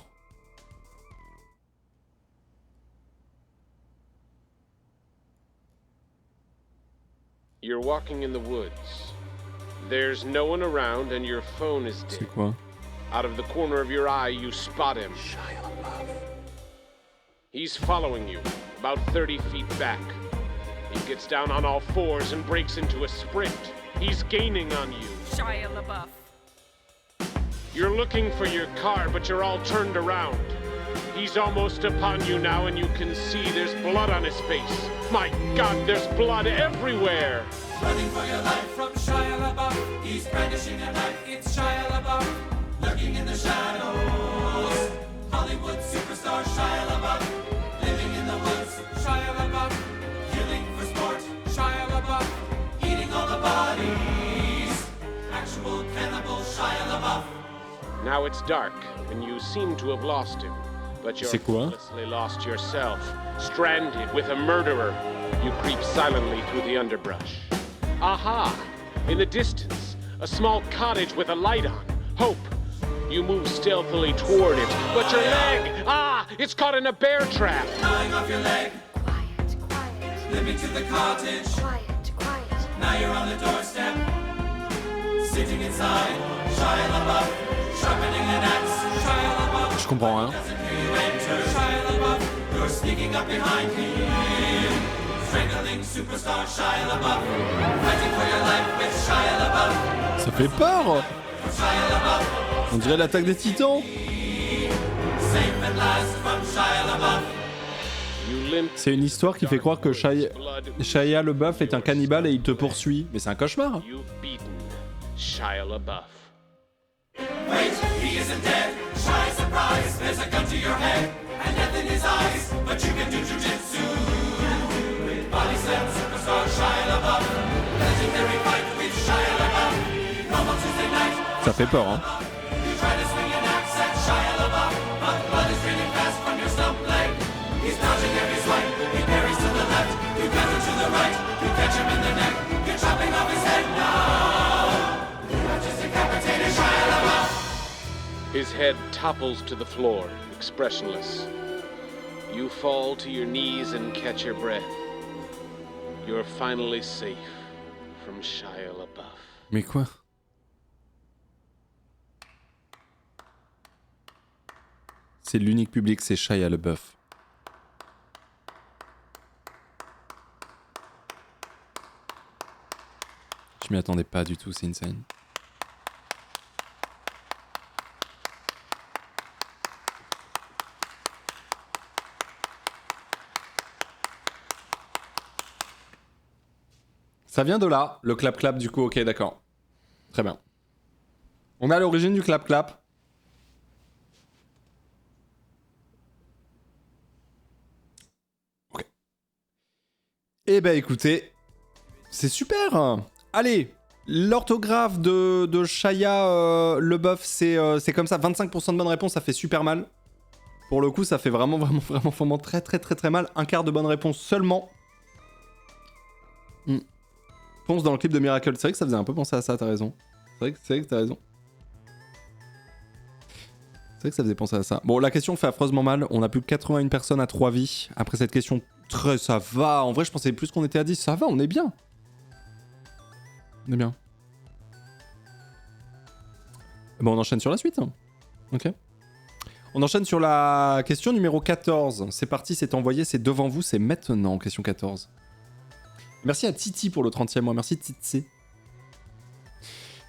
You're walking in the woods. There's no one around and your phone is C'est dim. quoi? Out of the corner of your eye, you spot him. He's following you, about 30 feet back. He gets down on all fours and breaks into a sprint. He's gaining on you. Shia LaBeouf. You're looking for your car, but you're all turned around. He's almost upon you now, and you can see there's blood on his face. My God, there's blood everywhere! Running for your life from Shia LaBeouf. He's brandishing a knife, it's Shia LaBeouf. Lurking in the shadows. Hollywood superstar Shia LaBeouf. Living in the woods, Shia LaBeouf. Killing for sport, Shia LaBeouf. Eating all the bodies. Actual cannibal Shia LaBeouf. Now it's dark, and you seem to have lost him. But you're C'est quoi? hopelessly lost yourself. Stranded with a murderer. You creep silently through the underbrush. Aha! In the distance, a small cottage with a light on. Hope. You move stealthily toward it, but your leg! Ah! It's caught in a bear trap. Gnawing off your leg, Quiet, quiet, limping to the cottage. quiet, quiet. Now you're on the doorstep, sitting inside. Shia LaBeouf, sharpening an axe. Shia LaBeouf Je comprends rien. doesn't hear you enter. Shia LaBeouf, you're sneaking up behind him. Strangling superstar Shia LaBeouf, fighting for your life with Shia LaBeouf. Ça fait peur. Shia LaBeouf, On dirait l'attaque des titans. safe at last from Shia LaBeouf. You limp. C'est une histoire qui fait croire que Blood. Shia LaBeouf est un cannibale et il te poursuit. Mais c'est un cauchemar. You've beaten Shia LaBeouf. Wait, he isn't dead. Shy surprise, there's a gun to your head and death in his eyes, but you can do jujitsu. Body slam superstar Shia LaBeouf, legendary fight with Shia LaBeouf. Normal Tuesday night, Ça fait peur, hein. you try to swing an axe at Shia LaBeouf, but blood is draining fast from your stump leg. He's dodging every swipe, he parries to the left, you counter to the right, you catch him in the neck, you're chopping off his head now. You have just decapitated Shia LaBeouf. His head topples to the floor, expressionless. You fall to your knees and catch your breath. You're finally safe from Shia LaBeouf. Mais quoi? C'est l'unique public, c'est Shia LaBeouf. Je m'y attendais pas du tout, c'est insane. Ça vient de là, le clap-clap du coup, ok d'accord. Très bien. On est à l'origine du clap-clap. Ok. Eh ben écoutez, c'est super. Allez, l'orthographe de Shia LaBeouf, c'est comme ça, 25% de bonnes réponses, ça fait super mal. Pour le coup, ça fait vraiment très mal. Un quart de bonnes réponses seulement. Ponce dans le clip de Miracle. C'est vrai que ça faisait un peu penser à ça, t'as raison. C'est vrai que t'as raison. C'est vrai que ça faisait penser à ça. Bon, la question fait affreusement mal. On a plus que 81 personnes à 3 vies. Après cette question, ça va. En vrai, je pensais plus qu'on était à 10. Ça va, on est bien. On est bien. Bon, on enchaîne sur la suite. Ok. On enchaîne sur la question numéro 14. C'est parti, c'est envoyé, c'est devant vous, c'est maintenant, question 14. Merci à Titi pour le 30e mois. Merci Titi.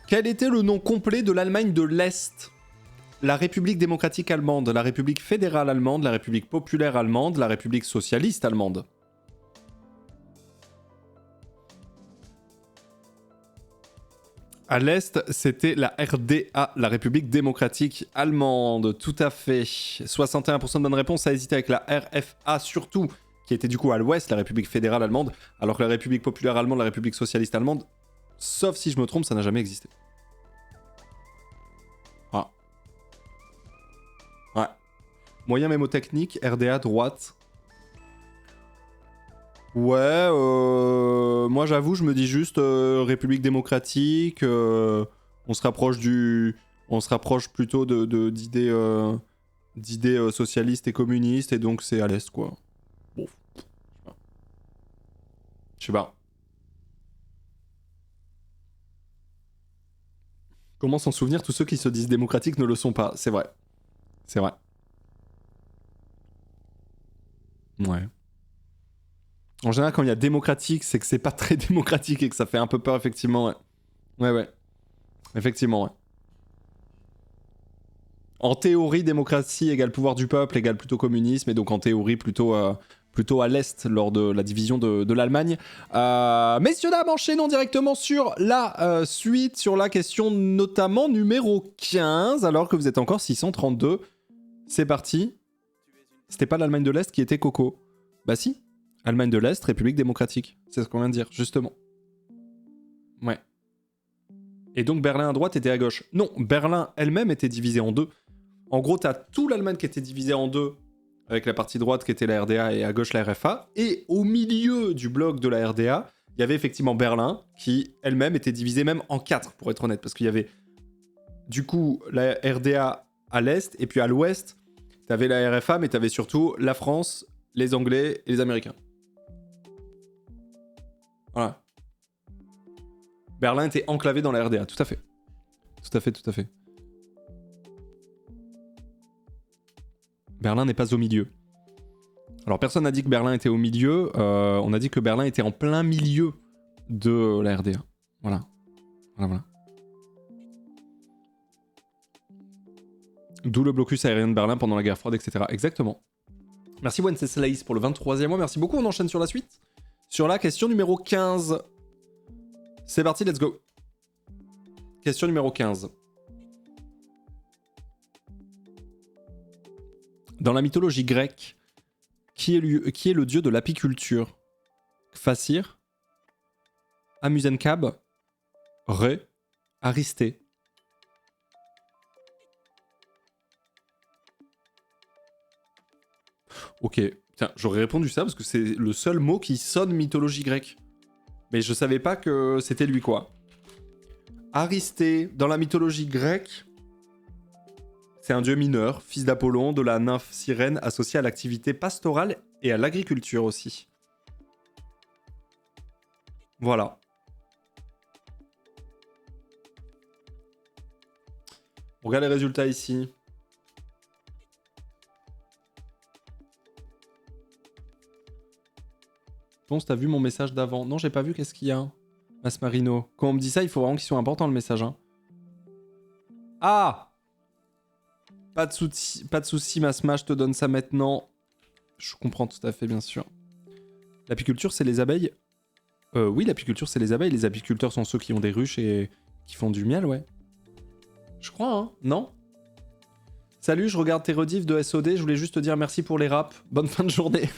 Quel était le nom complet de l'Allemagne de l'Est? La République démocratique allemande, la République fédérale allemande, la République populaire allemande, la République socialiste allemande. À l'Est, c'était la RDA, la République démocratique allemande. Tout à fait. 61% de bonnes réponses, ça a hésité avec la RFA surtout, qui était du coup à l'ouest, la République fédérale allemande, alors que la République populaire allemande, la République socialiste allemande, sauf si je me trompe, ça n'a jamais existé. Ah. Ouais. Moyen mémotechnique, RDA, droite. Ouais, moi j'avoue, je me dis juste République démocratique, on se rapproche plutôt d'idées socialistes et communistes, et donc c'est à l'Est, quoi. Bon. Je sais pas. Comment s'en souvenir, tous ceux qui se disent démocratiques ne le sont pas, c'est vrai. C'est vrai. Ouais. En général, quand il y a démocratique, c'est que c'est pas très démocratique et que ça fait un peu peur, effectivement. Ouais. Ouais. Effectivement, ouais. En théorie, démocratie égale pouvoir du peuple égale plutôt communisme, et donc en théorie, plutôt à l'Est lors de la division de l'Allemagne. Messieurs, dames, enchaînons directement sur la suite, sur la question notamment numéro 15, alors que vous êtes encore 632. C'est parti. C'était pas l'Allemagne de l'Est qui était Coco. Bah si. Allemagne de l'Est, République démocratique. C'est ce qu'on vient de dire, justement. Ouais. Et donc Berlin à droite était à gauche. Non, Berlin elle-même était divisée en deux. En gros, t'as tout l'Allemagne qui était divisée en deux, avec la partie droite qui était la RDA et à gauche la RFA. Et au milieu du bloc de la RDA, il y avait effectivement Berlin, qui elle-même était divisée même en 4, pour être honnête. Parce qu'il y avait, du coup, la RDA à l'Est, et puis à l'Ouest, T'avais la RFA, mais t'avais surtout la France, les Anglais et les Américains. Voilà. Berlin était enclavé dans la RDA, tout à fait. Tout à fait, tout à fait. Berlin n'est pas au milieu. Alors personne n'a dit que Berlin était au milieu, on a dit que Berlin était en plein milieu de la RDA. Voilà. Voilà. D'où le blocus aérien de Berlin pendant la guerre froide, etc. Exactement. Merci Wenceslaus pour le 23e mois, merci beaucoup, on enchaîne sur la suite. Sur la question numéro 15. C'est parti, let's go. Question numéro 15. Dans la mythologie grecque, qui est le dieu de l'apiculture? Kfasir, Amuzenkab, Ré, Aristée. Ok, tiens, j'aurais répondu ça parce que c'est le seul mot qui sonne mythologie grecque. Mais je savais pas que c'était lui, quoi. Aristée, dans la mythologie grecque, c'est un dieu mineur, fils d'Apollon, de la nymphe sirène, associé à l'activité pastorale et à l'agriculture aussi. Voilà. On regarde les résultats ici. Ponce, t'as vu mon message d'avant? Non, j'ai pas vu, qu'est-ce qu'il y a? Masmarino. Quand on me dit ça, il faut vraiment qu'ils soient importants, le message. Hein. Ah! Pas de soucis, Masma, je te donne ça maintenant. Je comprends tout à fait, bien sûr. L'apiculture, c'est les abeilles? Oui, l'apiculture, c'est les abeilles. Les apiculteurs sont ceux qui ont des ruches et qui font du miel, ouais. Je crois, hein? Non? Salut, je regarde tes rediffs de SOD. Je voulais juste te dire merci pour les raps. Bonne fin de journée.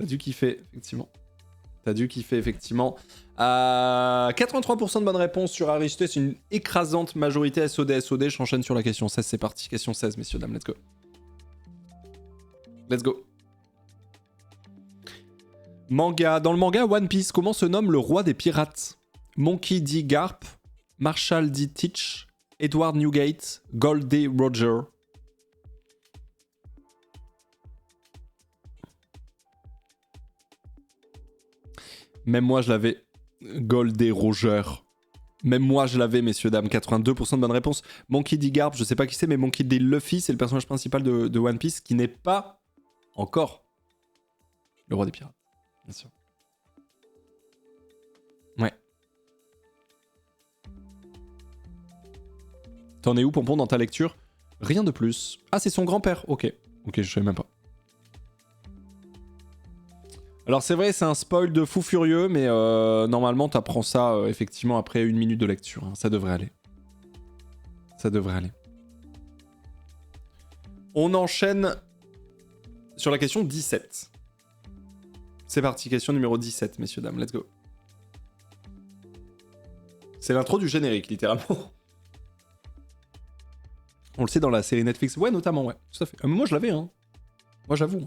T'as dû kiffer, effectivement. 83% de bonnes réponses sur Aristée, c'est une écrasante majorité SOD. J'enchaîne sur la question 16, c'est parti. Question 16, messieurs, dames, let's go. Let's go. Manga. Dans le manga One Piece, comment se nomme le roi des pirates? Monkey D. Garp, Marshall D. Teach, Edward Newgate, Gold D. Roger. Même moi, je l'avais. Gold D. Roger. Même moi, je l'avais, messieurs, dames. 82% de bonnes réponses. Monkey D. Garp, je sais pas qui c'est, mais Monkey D. Luffy, c'est le personnage principal de One Piece, qui n'est pas encore le roi des pirates. Bien sûr. Ouais. T'en es où, Pompon, dans ta lecture? Rien de plus. Ah, c'est son grand-père. Ok, je savais même pas. Alors c'est vrai, c'est un spoil de fou furieux, mais normalement t'apprends ça effectivement après 1 minute de lecture. Hein. Ça devrait aller. On enchaîne sur la question 17. C'est parti, question numéro 17, messieurs, dames, let's go. C'est l'intro du générique, littéralement. On le sait dans la série Netflix. Ouais, notamment, ouais, tout à fait. Mais moi je l'avais, hein. Moi j'avoue.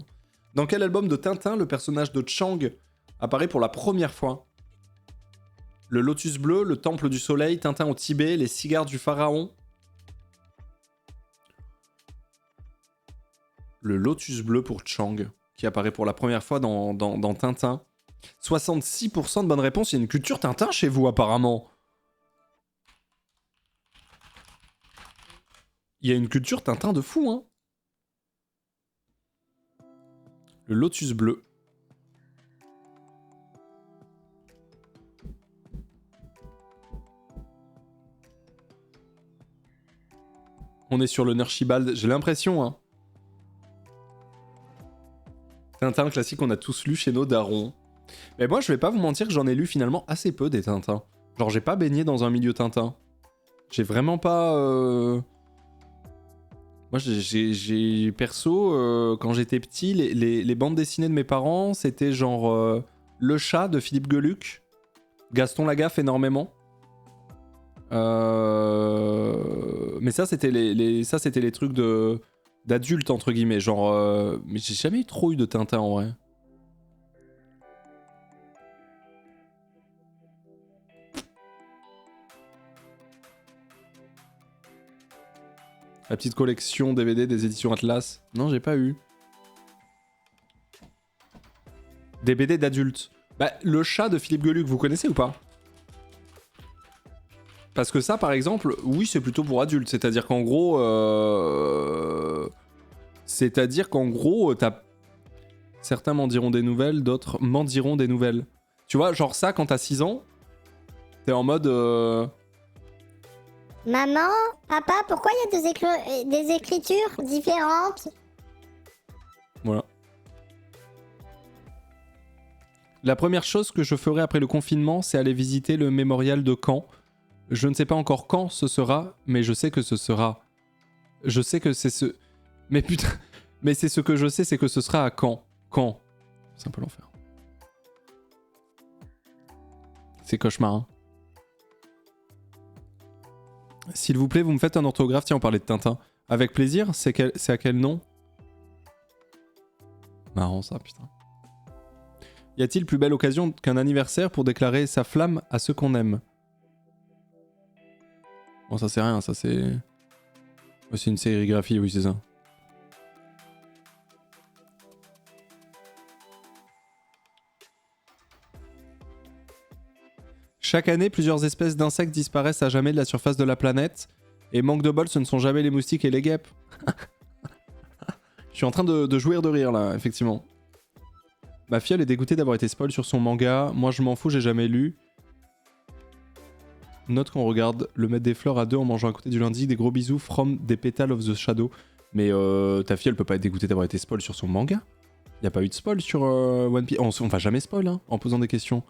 Dans quel album de Tintin le personnage de Chang apparaît pour la première fois? Le Lotus Bleu, le Temple du Soleil, Tintin au Tibet, les cigares du Pharaon. Le Lotus Bleu pour Chang, qui apparaît pour la première fois dans Tintin. 66% de bonnes réponses, il y a une culture Tintin chez vous apparemment. Il y a une culture Tintin de fou, hein. Le Lotus Bleu. On est sur le Nerchibald, j'ai l'impression, hein. Tintin classique, on a tous lu chez nos darons. Mais moi, je vais pas vous mentir que j'en ai lu finalement assez peu des Tintins. Genre, j'ai pas baigné dans un milieu Tintin. J'ai vraiment pas... Moi, j'ai perso, quand j'étais petit, les bandes dessinées de mes parents, c'était genre Le Chat de Philippe Geluck, Gaston Lagaffe énormément. Mais ça, c'était les trucs d'adultes, entre guillemets. Genre, mais j'ai jamais trop eu de Tintin en vrai. La petite collection DVD des éditions Atlas. Non, j'ai pas eu. Des BD d'adultes. Bah, le chat de Philippe Geluc, vous connaissez ou pas? Parce que ça, par exemple, oui, c'est plutôt pour adultes. C'est-à-dire qu'en gros... t'as... Certains m'en diront des nouvelles, d'autres m'en diront des nouvelles. Tu vois, genre ça, quand t'as 6 ans, t'es en mode... Maman, papa, pourquoi il y a des écritures différentes? Voilà. La première chose que je ferai après le confinement, c'est aller visiter le mémorial de Caen. Je ne sais pas encore quand ce sera, mais je sais que ce sera... Je sais que c'est ce... Mais putain... Mais c'est ce que je sais, c'est que ce sera à Caen. Caen. C'est un peu l'enfer. C'est cauchemar, hein. S'il vous plaît, vous me faites un orthographe. Tiens, on parlait de Tintin. Avec plaisir, c'est à quel nom? Marrant ça, putain. Y a-t-il plus belle occasion qu'un anniversaire pour déclarer sa flamme à ceux qu'on aime? Bon, ça c'est rien, ça c'est... Ouais, c'est une sérigraphie, oui, c'est ça. Chaque année, plusieurs espèces d'insectes disparaissent à jamais de la surface de la planète. Et manque de bol, ce ne sont jamais les moustiques et les guêpes. Je suis en train de jouir de rire là, effectivement. Ma fille, elle est dégoûtée d'avoir été spoil sur son manga. Moi, je m'en fous, j'ai jamais lu. Note qu'on regarde Le Maître des Fleurs à deux en mangeant à côté du lundi. Des gros bisous from des Petals of the Shadow. Mais ta fille, elle peut pas être dégoûtée d'avoir été spoil sur son manga. Y a pas eu de spoil sur One Piece. On va jamais spoil, hein, en posant des questions.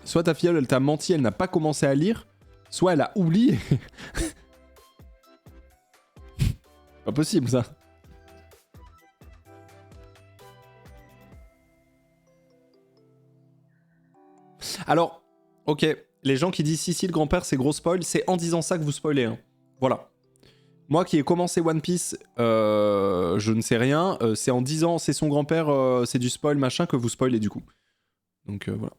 Soit ta fille, elle t'a menti, elle n'a pas commencé à lire. Soit elle a oublié. Pas possible, ça. Alors, ok, les gens qui disent si le grand-père c'est gros spoil, c'est en disant ça que vous spoilez. Hein. Voilà. Moi qui ai commencé One Piece, je ne sais rien. C'est en disant c'est son grand-père, c'est du spoil machin que vous spoilez du coup. Donc voilà.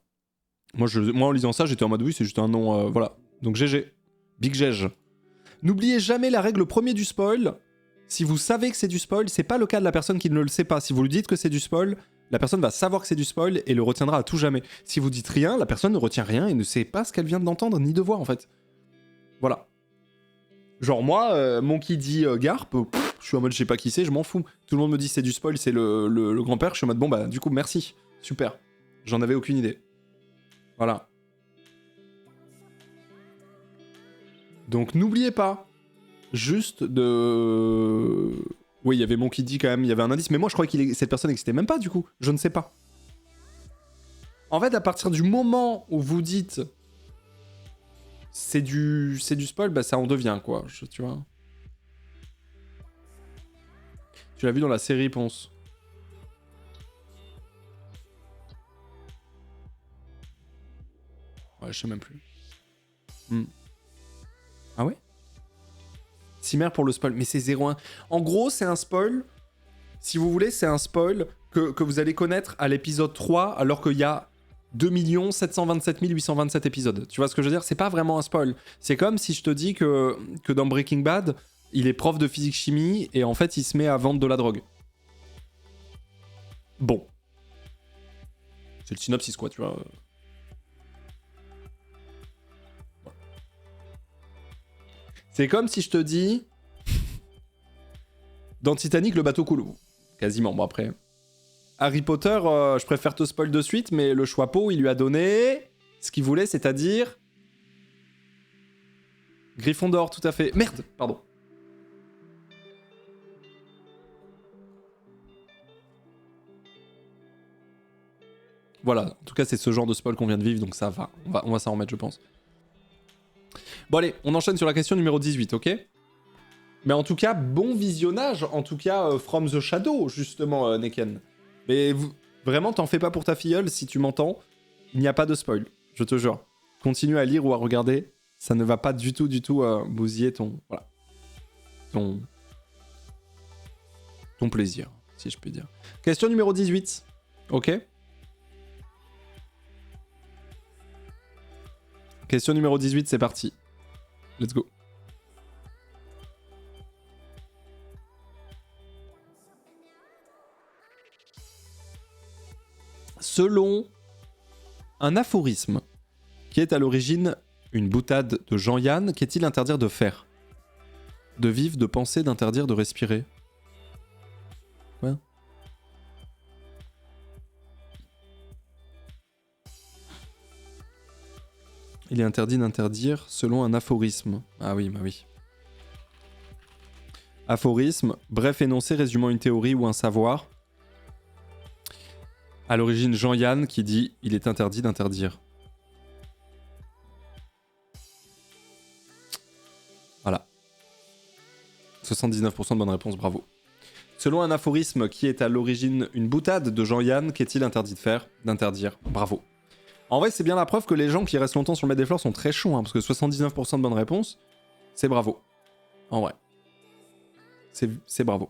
Moi en lisant ça, j'étais en mode oui, c'est juste un nom. Voilà. Donc GG. Big GG. N'oubliez jamais la règle premier du spoil. Si vous savez que c'est du spoil, c'est pas le cas de la personne qui ne le sait pas. Si vous lui dites que c'est du spoil, la personne va savoir que c'est du spoil et le retiendra à tout jamais. Si vous dites rien, la personne ne retient rien et ne sait pas ce qu'elle vient d'entendre ni de voir en fait. Voilà. Genre moi, Monkey dit Garp, je suis en mode je sais pas qui c'est, je m'en fous. Tout le monde me dit c'est du spoil, c'est le grand-père, je suis en mode bon bah du coup merci, super. J'en avais aucune idée. Voilà. Donc n'oubliez pas, juste de... Oui, il y avait Monkey D quand même, il y avait un indice, mais moi je croyais que cette personne n'existait même pas du coup, je ne sais pas. En fait, à partir du moment où vous dites c'est du spoil, bah ça en devient quoi, tu vois. Tu l'as vu dans la série Ponce. Ouais, je sais même plus. Ah ouais? Cimer pour le spoil, mais c'est 0-1. En gros, c'est un spoil. Si vous voulez, c'est un spoil que vous allez connaître à l'épisode 3, alors qu'il y a 2 727 827 épisodes. Tu vois ce que je veux dire? C'est pas vraiment un spoil. C'est comme si je te dis que dans Breaking Bad, il est prof de physique-chimie et en fait, il se met à vendre de la drogue. Bon. C'est le synopsis, quoi, tu vois. C'est comme si je te dis... Dans Titanic, le bateau coule. Quasiment, bon après... Harry Potter, je préfère te spoil de suite, mais le Choixpeau, il lui a donné... ce qu'il voulait, c'est-à-dire... Gryffondor, tout à fait. Merde, pardon. Voilà, en tout cas, c'est ce genre de spoil qu'on vient de vivre, donc ça va. On va s'en remettre, je pense. Bon allez, on enchaîne sur la question numéro 18, ok? Mais en tout cas, bon visionnage, en tout cas, From the Shadow, justement, Neken. Mais vraiment, t'en fais pas pour ta filleule, si tu m'entends, il n'y a pas de spoil, je te jure. Continue à lire ou à regarder, ça ne va pas du tout bousiller ton... Voilà. Ton plaisir, si je puis dire. Question numéro 18, ok? Question numéro 18, c'est parti. Let's go. Selon un aphorisme qui est à l'origine une boutade de Jean-Yann, qu'est-il interdire de faire? De vivre, de penser, d'interdire de respirer. Quoi? Il est interdit d'interdire selon un aphorisme. Ah oui, bah oui. Aphorisme, bref énoncé résumant une théorie ou un savoir. À l'origine, Jean-Yann qui dit « Il est interdit d'interdire ». Voilà. 79% de bonnes réponses, bravo. Selon un aphorisme qui est à l'origine une boutade de Jean-Yann, qu'est-il interdit de faire? D'interdire, bravo. En vrai, c'est bien la preuve que les gens qui restent longtemps sur le Maître des Fleurs sont très chauds, hein, parce que 79% de bonnes réponses, c'est bravo. En vrai. C'est bravo.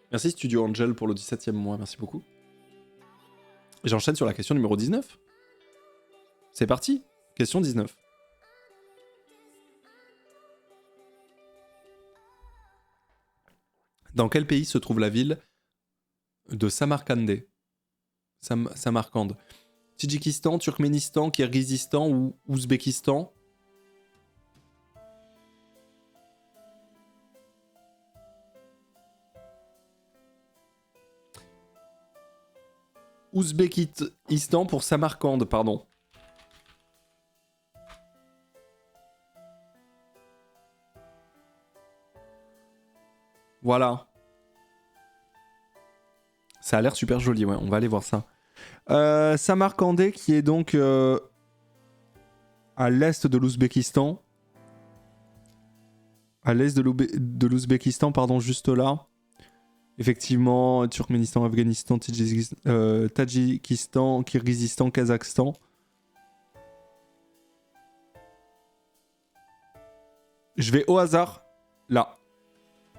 Merci Studio Angel pour le 17e mois, merci beaucoup. Et j'enchaîne sur la question numéro 19. C'est parti, question 19. Dans quel pays se trouve la ville de Samarkand? Samarkand. Tadjikistan, Turkménistan, Kirghizistan ou Ouzbékistan? Ouzbékistan pour Samarkand, pardon. Voilà. Ça a l'air super joli, ouais, on va aller voir ça. Samarkandais qui est donc à l'est de l'Ouzbékistan. À l'est de l'Ouzbékistan, pardon, juste là. Effectivement, Turkménistan, Afghanistan, Tadjikistan, Kirghizistan, Kazakhstan. Je vais au hasard, là,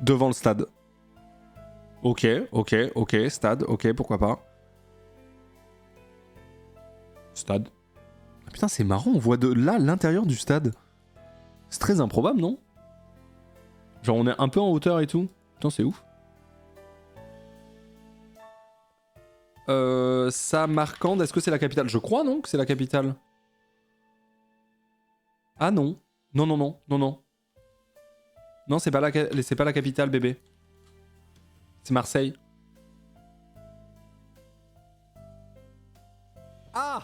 devant le stade. Ok, stade, ok, pourquoi pas. Stade. Ah, putain, c'est marrant, on voit de là l'intérieur du stade. C'est très improbable, non? Genre, on est un peu en hauteur et tout. Putain, c'est ouf. Samarkand, est-ce que c'est la capitale? Je crois, non, que c'est la capitale. Ah non. Non. Non, c'est pas la capitale, bébé. C'est Marseille. Ah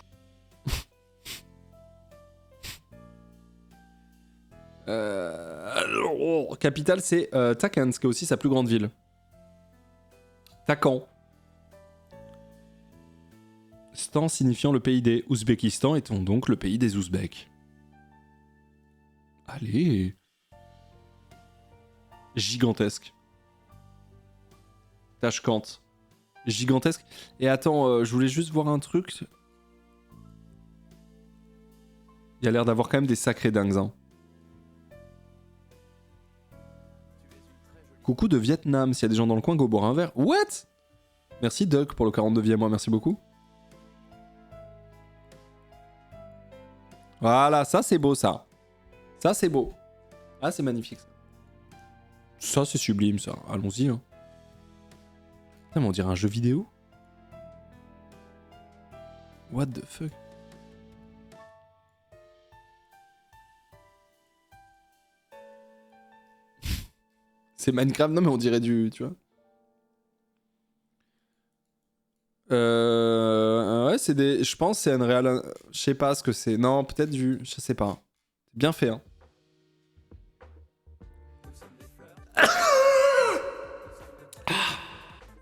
capitale, c'est Takhan, qui est aussi sa plus grande ville. Takhan. Stan signifiant le pays des Ouzbékistan, étant donc le pays des Ouzbeks. Allez. Gigantesque. Tashkent. Gigantesque. Et attends, je voulais juste voir un truc. Il y a l'air d'avoir quand même des sacrés dingues, hein. Coucou de Vietnam, s'il y a des gens dans le coin, go boire un verre. What? Merci Doug pour le 42e mois, merci beaucoup. Voilà, ça c'est beau ça. Ça c'est beau. Ah c'est magnifique ça. Ça c'est sublime ça, allons-y. Hein. Putain mais on dirait un jeu vidéo. What the fuck? C'est Minecraft, non mais on dirait du... tu vois. Ouais, c'est des... Je pense que c'est Unreal... Je sais pas ce que c'est. Non, peut-être du... Je sais pas. C'est bien fait, hein.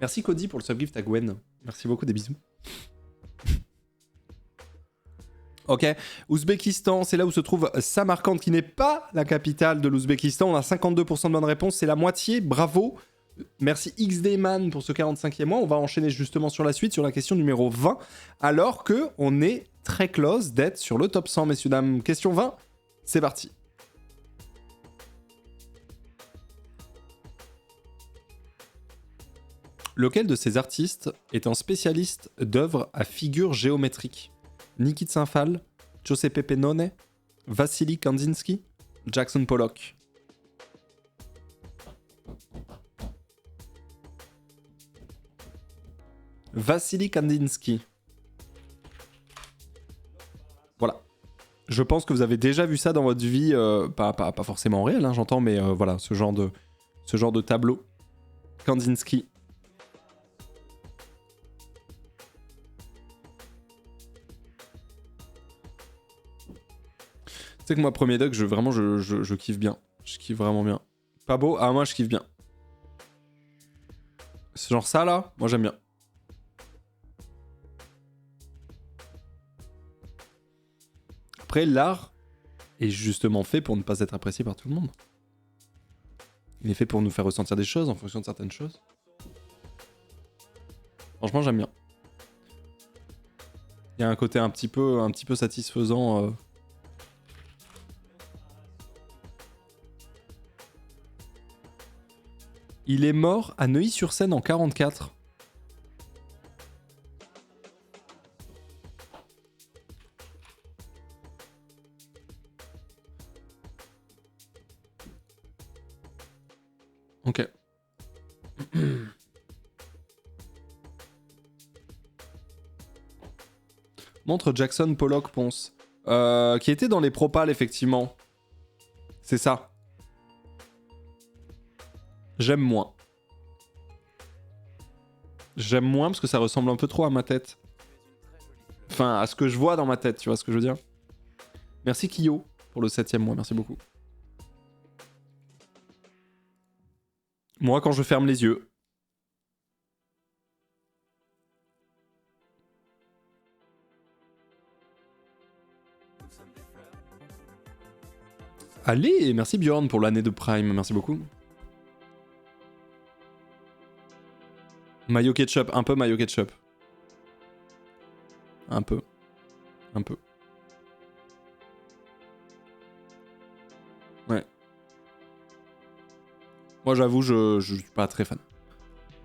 Merci Cody pour le subgift à Gwen. Merci beaucoup, des bisous. Ok, Ouzbékistan, c'est là où se trouve Samarkand, qui n'est pas la capitale de l'Ouzbékistan. On a 52% de bonnes réponses, c'est la moitié, bravo. Merci XDman pour ce 45e mois. On va enchaîner justement sur la suite, sur la question numéro 20, alors que on est très close d'être sur le top 100, messieurs, dames. Question 20, c'est parti. Lequel de ces artistes est un spécialiste d'œuvres à figures géométriques? Nikit Saint-Phal, Giuseppe Pennone, Vassili Kandinsky, Jackson Pollock. Vassili Kandinsky. Voilà. Je pense que vous avez déjà vu ça dans votre vie, pas forcément en réel, hein, j'entends, mais voilà, ce genre de tableau. Kandinsky. Tu sais que moi, premier doc, je kiffe bien. Je kiffe vraiment bien. Pas beau? Ah, moi, je kiffe bien. C'est genre ça, là? Moi, j'aime bien. Après, l'art est justement fait pour ne pas être apprécié par tout le monde. Il est fait pour nous faire ressentir des choses en fonction de certaines choses. Franchement, j'aime bien. Il y a un côté un petit peu satisfaisant. Il est mort à Neuilly-sur-Seine en 44. Ok. Montre Jackson Pollock Ponce. Qui était dans les propals, effectivement. C'est ça. J'aime moins. J'aime moins parce que ça ressemble un peu trop à ma tête. Enfin, à ce que je vois dans ma tête, tu vois ce que je veux dire. Merci Kyo pour le 7ème mois, merci beaucoup. Moi, quand je ferme les yeux. Allez, merci Bjorn pour l'année de Prime, merci beaucoup. Mayo ketchup, un peu mayo ketchup. Un peu. Un peu. Ouais. Moi j'avoue, je suis pas très fan.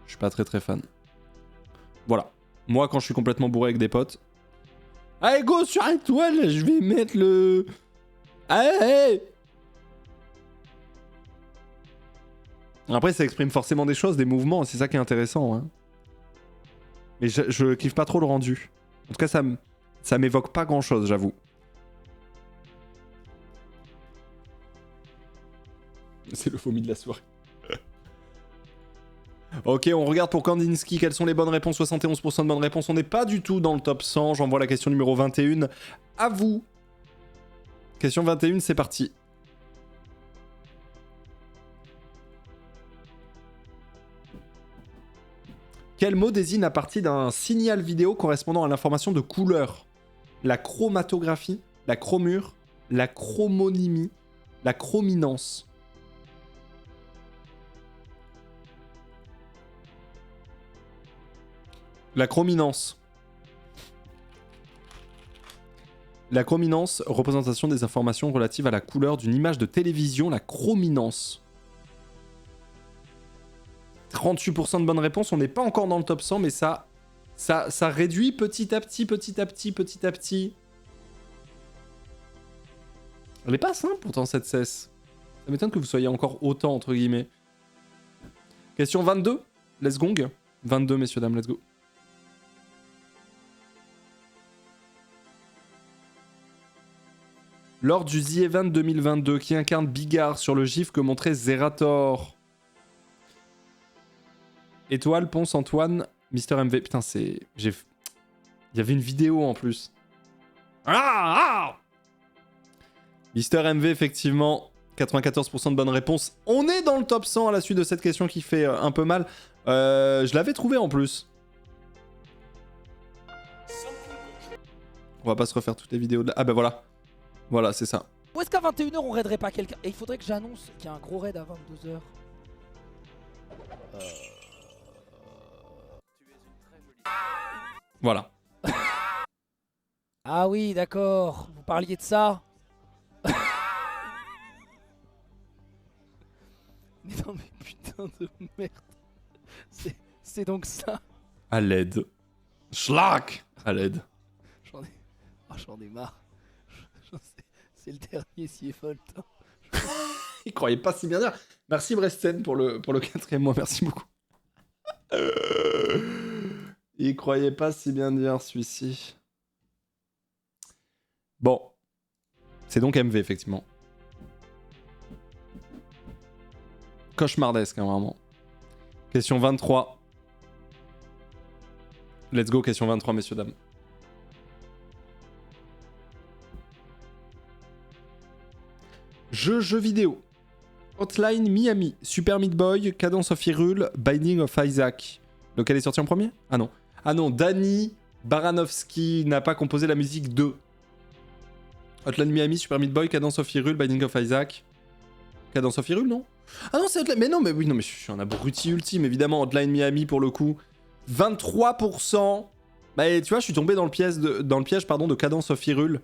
Je suis pas très fan. Voilà. Moi quand je suis complètement bourré avec des potes. Allez go sur la toile, je vais mettre le... Allez. Après ça exprime forcément des choses, des mouvements, c'est ça qui est intéressant. Hein. Mais je kiffe pas trop le rendu. En tout cas ça m'évoque pas grand chose, j'avoue. C'est le vomi de la soirée. Ok, on regarde pour Kandinsky, quelles sont les bonnes réponses? 71% de bonnes réponses, on n'est pas du tout dans le top 100, j'envoie la question numéro 21. À vous. Question 21, c'est parti. Quel mot désigne à partir d'un signal vidéo correspondant à l'information de couleur? La chromatographie, la chromure, la chromonymie, la chrominance. La chrominance. La chrominance, représentation des informations relatives à la couleur d'une image de télévision, la chrominance. 38% de bonnes réponses, on n'est pas encore dans le top 100, mais ça réduit petit à petit. Elle est pas simple pourtant cette cesse. Ça m'étonne que vous soyez encore autant, entre guillemets. Question 22, let's gong. 22, messieurs, dames, let's go. Lors du The Event 2022, qui incarne Bigard sur le gif que montrait Zerator. Étoile, Ponce, Antoine, Mister MV. Putain, c'est... Il y avait une vidéo en plus. Mister MV, effectivement. 94% de bonnes réponses. On est dans le top 100 à la suite de cette question qui fait un peu mal. Je l'avais trouvé en plus. On va pas se refaire toutes les vidéos de... Ah bah voilà. Voilà, c'est ça. Où est-ce qu'à 21h on raiderait pas quelqu'un? Et il faudrait que j'annonce qu'il y a un gros raid à 22h. Voilà. Ah oui, d'accord. Vous parliez de ça. Mais non mais putain de merde. C'est donc ça. À l'aide. Schlag. À l'aide. J'en ai marre. C'est le dernier Sieffold. Il croyait pas si bien dire. Merci Bresten pour le 4ème mois, merci beaucoup. Il croyait pas si bien dire celui-ci. Bon. C'est donc MV, effectivement. Cauchemardesque, hein, vraiment. Question 23. Let's go, question 23, messieurs, dames. Jeux vidéo. Hotline Miami, Super Meat Boy, Cadence of Hyrule, Binding of Isaac. Lequel est sorti en premier? Ah non. Ah non, Danny Baranovsky n'a pas composé la musique de Hotline Miami, Super Meat Boy, Cadence of Hyrule, Binding of Isaac. Cadence of Hyrule, non? Ah non, c'est Hotline... Mais non, mais oui, non, mais je suis un abruti ultime, évidemment. Hotline Miami, pour le coup. 23%. Bah, tu vois, je suis tombé dans le piège de Cadence of Hyrule.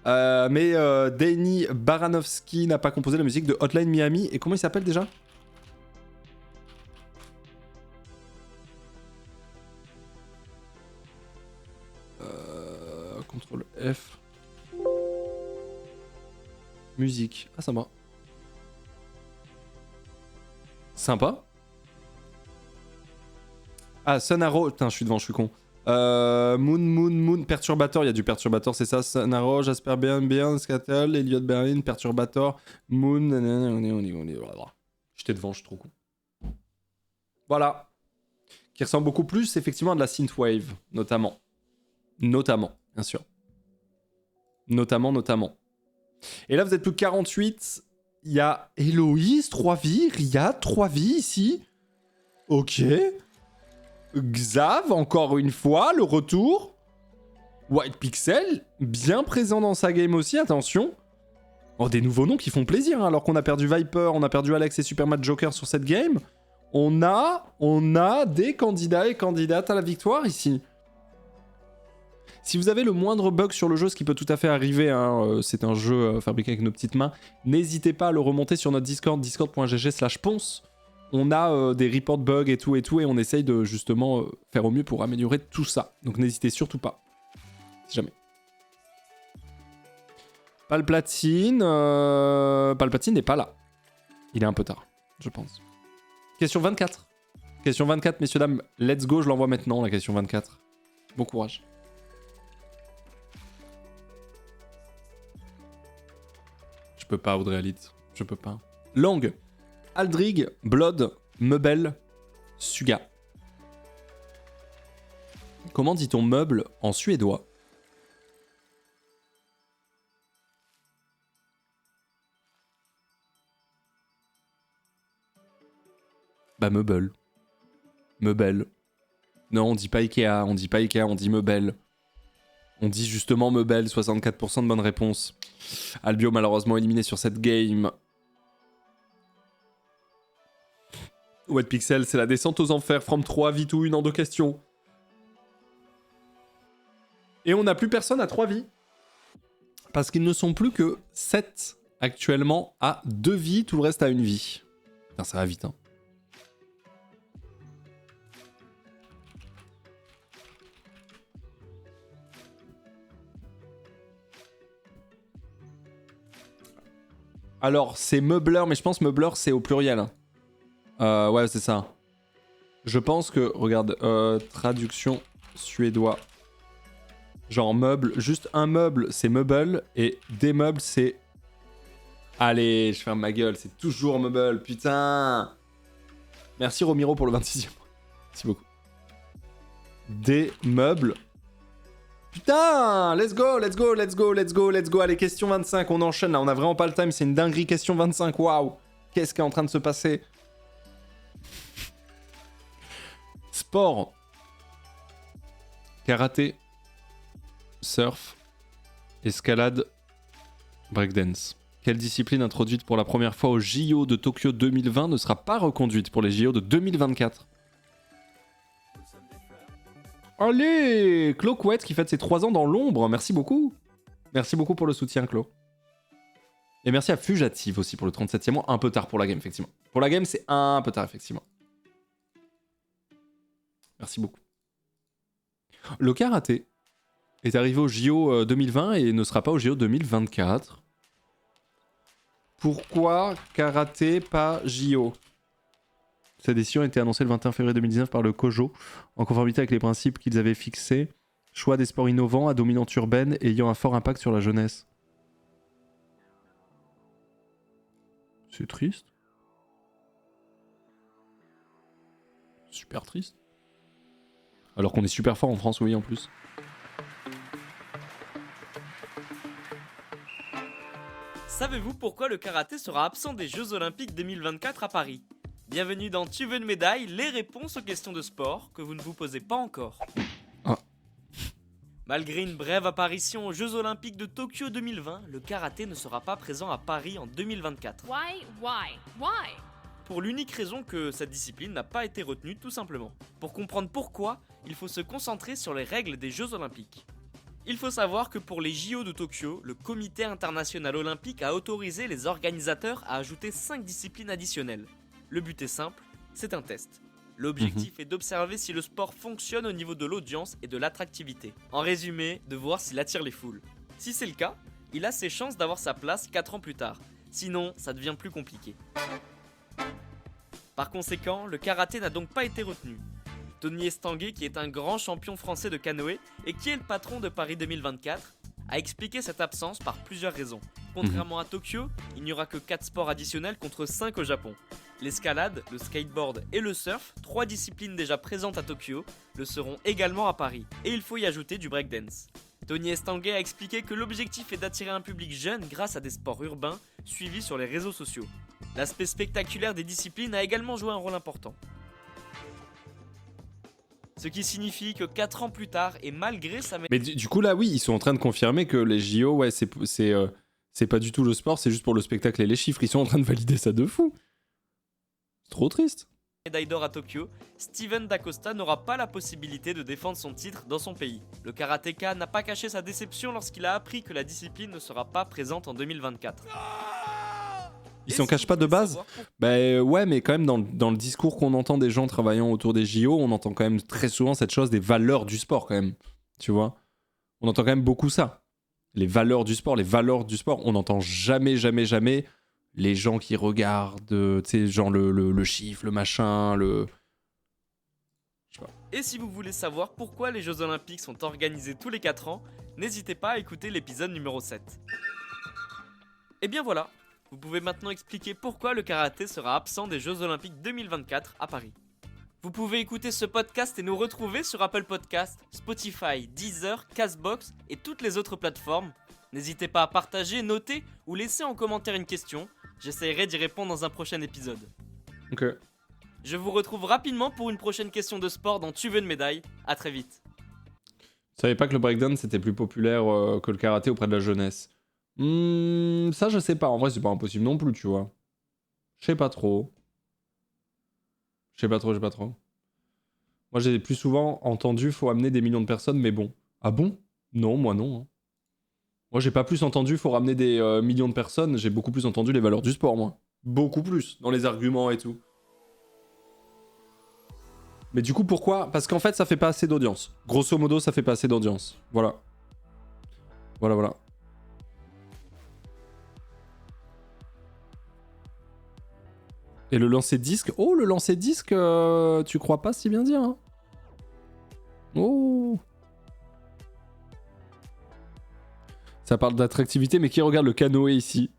Mais Danny Baranovsky n'a pas composé la musique de Hotline Miami. Et comment il s'appelle déjà? Contrôle F. Musique. Ah, ça va. Sympa. Ah, Sun Arrow. Putain, je suis devant, je suis con. Moon, Perturbator, il y a du Perturbator, c'est ça. Sun Arrow, Jasper Bien, Scattle, Elliot Berlin, Perturbator, Moon. J'étais devant, je suis trop con. Voilà. Qui ressemble beaucoup plus, effectivement, à de la synthwave, notamment. Notamment, bien sûr. Notamment. Et là, vous êtes plus que 48. Il y a Héloïse, 3 vies. Ria, 3 vies ici. Ok. Xav, encore une fois, le retour. White Pixel, bien présent dans sa game aussi, attention. Oh, des nouveaux noms qui font plaisir, hein, alors qu'on a perdu Viper, on a perdu Alex et Supermat Joker sur cette game. On a des candidats et candidates à la victoire ici. Si vous avez le moindre bug sur le jeu, ce qui peut tout à fait arriver, hein, c'est un jeu fabriqué avec nos petites mains, n'hésitez pas à le remonter sur notre Discord, discord.gg/ponce. On a des reports bugs et tout, et on essaye de justement faire au mieux pour améliorer tout ça. Donc n'hésitez surtout pas. Si jamais. Palpatine n'est pas là. Il est un peu tard, je pense. Question 24. Question 24, messieurs, dames. Let's go, je l'envoie maintenant, la question 24. Bon courage. Je peux pas, Audrey Alit. Je peux pas. Langue. Aldrig, Blood, Meubel, Suga. Comment dit-on meuble en suédois? Bah Meubel. Meubel. Non, on dit pas Ikea, on dit Meubel. On dit justement Meubel, 64% de bonnes réponses. Albio malheureusement éliminé sur cette game. White Pixel, c'est la descente aux enfers. From 3, Vitou, 1 en 2 questions. Et on n'a plus personne à 3 vies. Parce qu'ils ne sont plus que 7 actuellement à 2 vies, tout le reste à 1 vie. Putain, ça va vite, hein. Alors, c'est meubleur, mais je pense meubleur, c'est au pluriel. Hein. Ouais, c'est ça. Je pense que, regarde, traduction suédois. Genre meuble, juste un meuble, c'est meuble, et des meubles, c'est... Allez, je ferme ma gueule, c'est toujours meuble, putain. Merci Romiro pour le 26e. Merci beaucoup. Des meubles. Putain, let's go. Allez, question 25, on enchaîne là, on a vraiment pas le time, c'est une dinguerie, question 25, waouh. Qu'est-ce qui est en train de se passer? Sport. Karaté. Surf. Escalade. Breakdance. Quelle discipline introduite pour la première fois au JO de Tokyo 2020 ne sera pas reconduite pour les JO de 2024? Allez, Clo Couette qui fête ses 3 ans dans l'ombre, merci beaucoup. Merci beaucoup pour le soutien, Clo. Et merci à Fugative aussi pour le 37e mois, un peu tard pour la game, effectivement. Pour la game, c'est un peu tard, effectivement. Merci beaucoup. Le karaté est arrivé au JO 2020 et ne sera pas au JO 2024. Pourquoi karaté, pas JO? Cette décision a été annoncée le 21 février 2019 par le COJO, en conformité avec les principes qu'ils avaient fixés. Choix des sports innovants à dominante urbaine ayant un fort impact sur la jeunesse. C'est triste. Super triste. Alors qu'on est super fort en France, oui, en plus. Savez-vous pourquoi le karaté sera absent des Jeux Olympiques 2024 à Paris? Bienvenue dans Tu veux une médaille, les réponses aux questions de sport que vous ne vous posez pas encore. Ah. Malgré une brève apparition aux Jeux Olympiques de Tokyo 2020, le karaté ne sera pas présent à Paris en 2024. Why? Pour l'unique raison que cette discipline n'a pas été retenue tout simplement. Pour comprendre pourquoi, il faut se concentrer sur les règles des Jeux Olympiques. Il faut savoir que pour les JO de Tokyo, le Comité international olympique a autorisé les organisateurs à ajouter 5 disciplines additionnelles. Le but est simple, c'est un test. L'objectif est d'observer si le sport fonctionne au niveau de l'audience et de l'attractivité. En résumé, de voir s'il attire les foules. Si c'est le cas, il a ses chances d'avoir sa place 4 ans plus tard. Sinon, ça devient plus compliqué. Par conséquent, le karaté n'a donc pas été retenu. Tony Estanguet, qui est un grand champion français de canoë et qui est le patron de Paris 2024, a expliqué cette absence par plusieurs raisons. Contrairement à Tokyo, il n'y aura que 4 sports additionnels contre 5 au Japon. L'escalade, le skateboard et le surf, 3 disciplines déjà présentes à Tokyo, le seront également à Paris. Et il faut y ajouter du breakdance. Tony Estanguet a expliqué que l'objectif est d'attirer un public jeune grâce à des sports urbains suivis sur les réseaux sociaux. L'aspect spectaculaire des disciplines a également joué un rôle important. Ce qui signifie que 4 ans plus tard, et malgré sa... Mais du coup là, oui, ils sont en train de confirmer que les JO, ouais, c'est pas du tout le sport, c'est juste pour le spectacle et les chiffres. Ils sont en train de valider ça de fou. C'est trop triste. Médaille d'or à Tokyo, Steven D'Acosta n'aura pas la possibilité de défendre son titre dans son pays. Le karatéka n'a pas caché sa déception lorsqu'il a appris que la discipline ne sera pas présente en 2024. Ils s'en cachent pas de base? Bah ouais, mais quand même dans le discours qu'on entend des gens travaillant autour des JO, on entend quand même très souvent cette chose des valeurs du sport quand même. Tu vois? On entend quand même beaucoup ça. Les valeurs du sport, on n'entend jamais les gens qui regardent, tu sais, genre le chiffre, le machin, le... Je sais pas. Et si vous voulez savoir pourquoi les Jeux Olympiques sont organisés tous les 4 ans, n'hésitez pas à écouter l'épisode numéro 7. Et bien voilà, vous pouvez maintenant expliquer pourquoi le karaté sera absent des Jeux Olympiques 2024 à Paris. Vous pouvez écouter ce podcast et nous retrouver sur Apple Podcasts, Spotify, Deezer, Castbox et toutes les autres plateformes. N'hésitez pas à partager, noter ou laisser en commentaire une question. J'essaierai d'y répondre dans un prochain épisode. Ok. Je vous retrouve rapidement pour une prochaine question de sport dans Tu veux une médaille. À très vite. Je savais pas que le breakdance était plus populaire que le karaté auprès de la jeunesse. Ça je sais pas, en vrai c'est pas impossible non plus, tu vois. Je sais pas trop. Moi j'ai plus souvent entendu faut amener des millions de personnes, mais bon. Ah bon? Non, moi non. Hein. Moi j'ai pas plus entendu faut ramener des millions de personnes, j'ai beaucoup plus entendu les valeurs du sport, moi. Beaucoup plus, dans les arguments et tout. Mais du coup pourquoi? Parce qu'en fait ça fait pas assez d'audience. Grosso modo ça fait pas assez d'audience. Voilà. Voilà. Et le lancer disque, oh le lancer disque, tu crois pas si bien dire hein? Oh. Ça parle d'attractivité, mais qui regarde le canoë ici?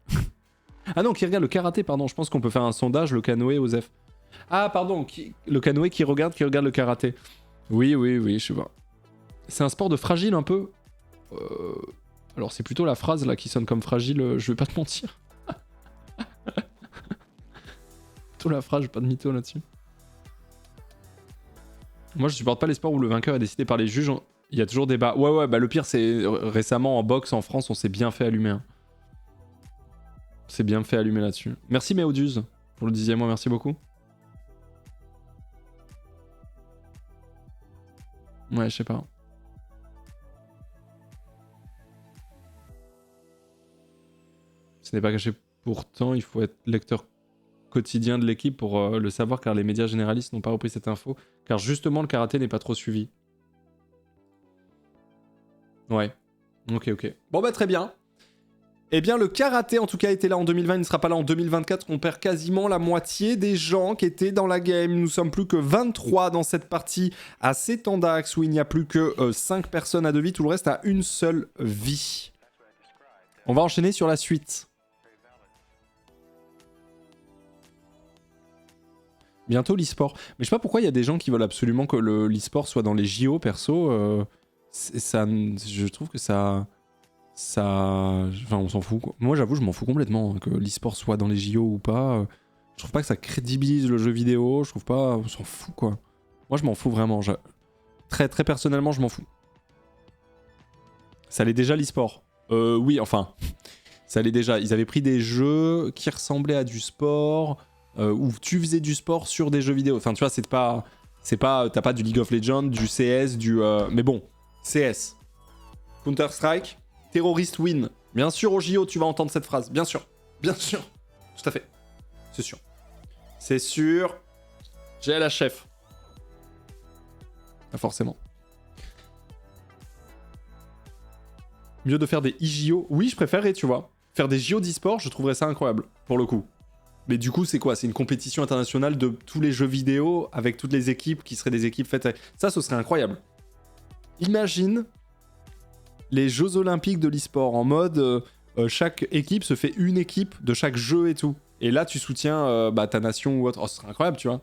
Ah non, qui regarde le karaté, pardon. Je pense qu'on peut faire un sondage, le canoë, Osef. Ah pardon, le canoë qui regarde le karaté. Oui, je sais pas. C'est un sport de fragile un peu. Alors c'est plutôt la phrase là qui sonne comme fragile, je vais pas te mentir. La phrase, j'ai pas de mytho là-dessus. Moi je supporte pas les sports où le vainqueur est décidé par les juges. Il y a toujours débat. Ouais, bah le pire c'est récemment en boxe en France, on s'est bien fait allumer. Hein. On s'est bien fait allumer là-dessus. Merci Méoduse pour le 10e mois, merci beaucoup. Ouais, je sais pas. Ce n'est pas caché pourtant, il faut être lecteur quotidien de l'équipe pour le savoir, car les médias généralistes n'ont pas repris cette info, car justement le karaté n'est pas trop suivi. Ouais. Ok. Bon bah très bien. Eh bien, le karaté, en tout cas, était là en 2020. Il ne sera pas là en 2024. On perd quasiment la moitié des gens qui étaient dans la game. Nous sommes plus que 23 dans cette partie assez tendax où il n'y a plus que 5 personnes à 2 vies. Tout le reste a une seule vie. On va enchaîner sur la suite. Bientôt l'e-sport. Mais je sais pas pourquoi il y a des gens qui veulent absolument que l'e-sport soit dans les JO, perso. Je trouve que ça... Enfin, on s'en fout, quoi. Moi, j'avoue, je m'en fous complètement, hein, que l'e-sport soit dans les JO ou pas. Je trouve pas que ça crédibilise le jeu vidéo. Je trouve pas... On s'en fout, quoi. Moi, je m'en fous vraiment. Très, très personnellement, je m'en fous. Ça l'est déjà, l'e-sport. Oui, enfin... Ça l'est déjà. Ils avaient pris des jeux qui ressemblaient à du sport... où tu faisais du sport sur des jeux vidéo. Enfin, tu vois, c'est pas... T'as pas du League of Legends, du CS, mais bon, CS. Counter-Strike... Terroriste win. Bien sûr, au JO, tu vas entendre cette phrase. Bien sûr. Bien sûr. Tout à fait. C'est sûr. C'est sûr. J'ai la chef. Pas forcément. Mieux de faire des IJO. Oui, je préférerais, tu vois. Faire des JO d'e-sport, je trouverais ça incroyable, pour le coup. Mais du coup, c'est quoi? C'est une compétition internationale de tous les jeux vidéo avec toutes les équipes qui seraient des équipes faites... Ça, ce serait incroyable. Imagine... les Jeux Olympiques de l'e-sport, en mode chaque équipe se fait une équipe de chaque jeu et tout. Et là, tu soutiens ta nation ou autre. Oh, ce serait incroyable, tu vois.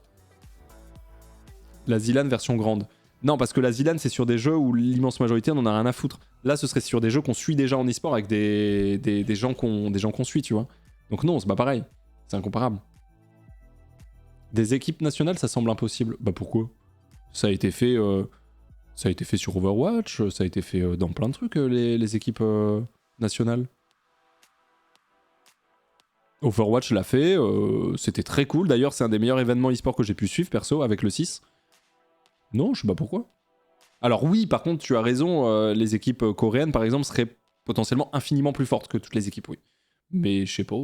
La Zilan version grande. Non, parce que la Zilan, c'est sur des jeux où l'immense majorité, on en a rien à foutre. Là, ce serait sur des jeux qu'on suit déjà en e-sport avec des gens qu'on suit, tu vois. Donc non, c'est pas pareil. C'est incomparable. Des équipes nationales, ça semble impossible. Bah pourquoi? Ça a été fait... Ça a été fait sur Overwatch, ça a été fait dans plein de trucs, les équipes nationales. Overwatch l'a fait, c'était très cool. D'ailleurs, c'est un des meilleurs événements e-sport que j'ai pu suivre, perso, avec le 6. Non, je sais pas pourquoi. Alors oui, par contre, tu as raison, les équipes coréennes, par exemple, seraient potentiellement infiniment plus fortes que toutes les équipes, oui. Mais je sais pas.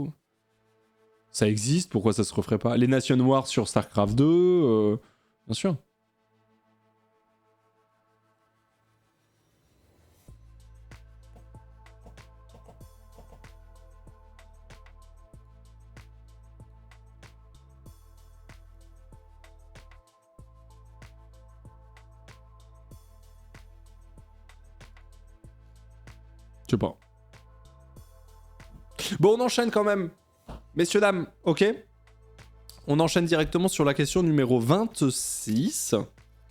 Ça existe, pourquoi ça se referait pas? Les Nation Wars sur StarCraft 2, bien sûr. Je sais pas. Bon, on enchaîne quand même. Messieurs, dames, ok? On enchaîne directement sur la question numéro 26.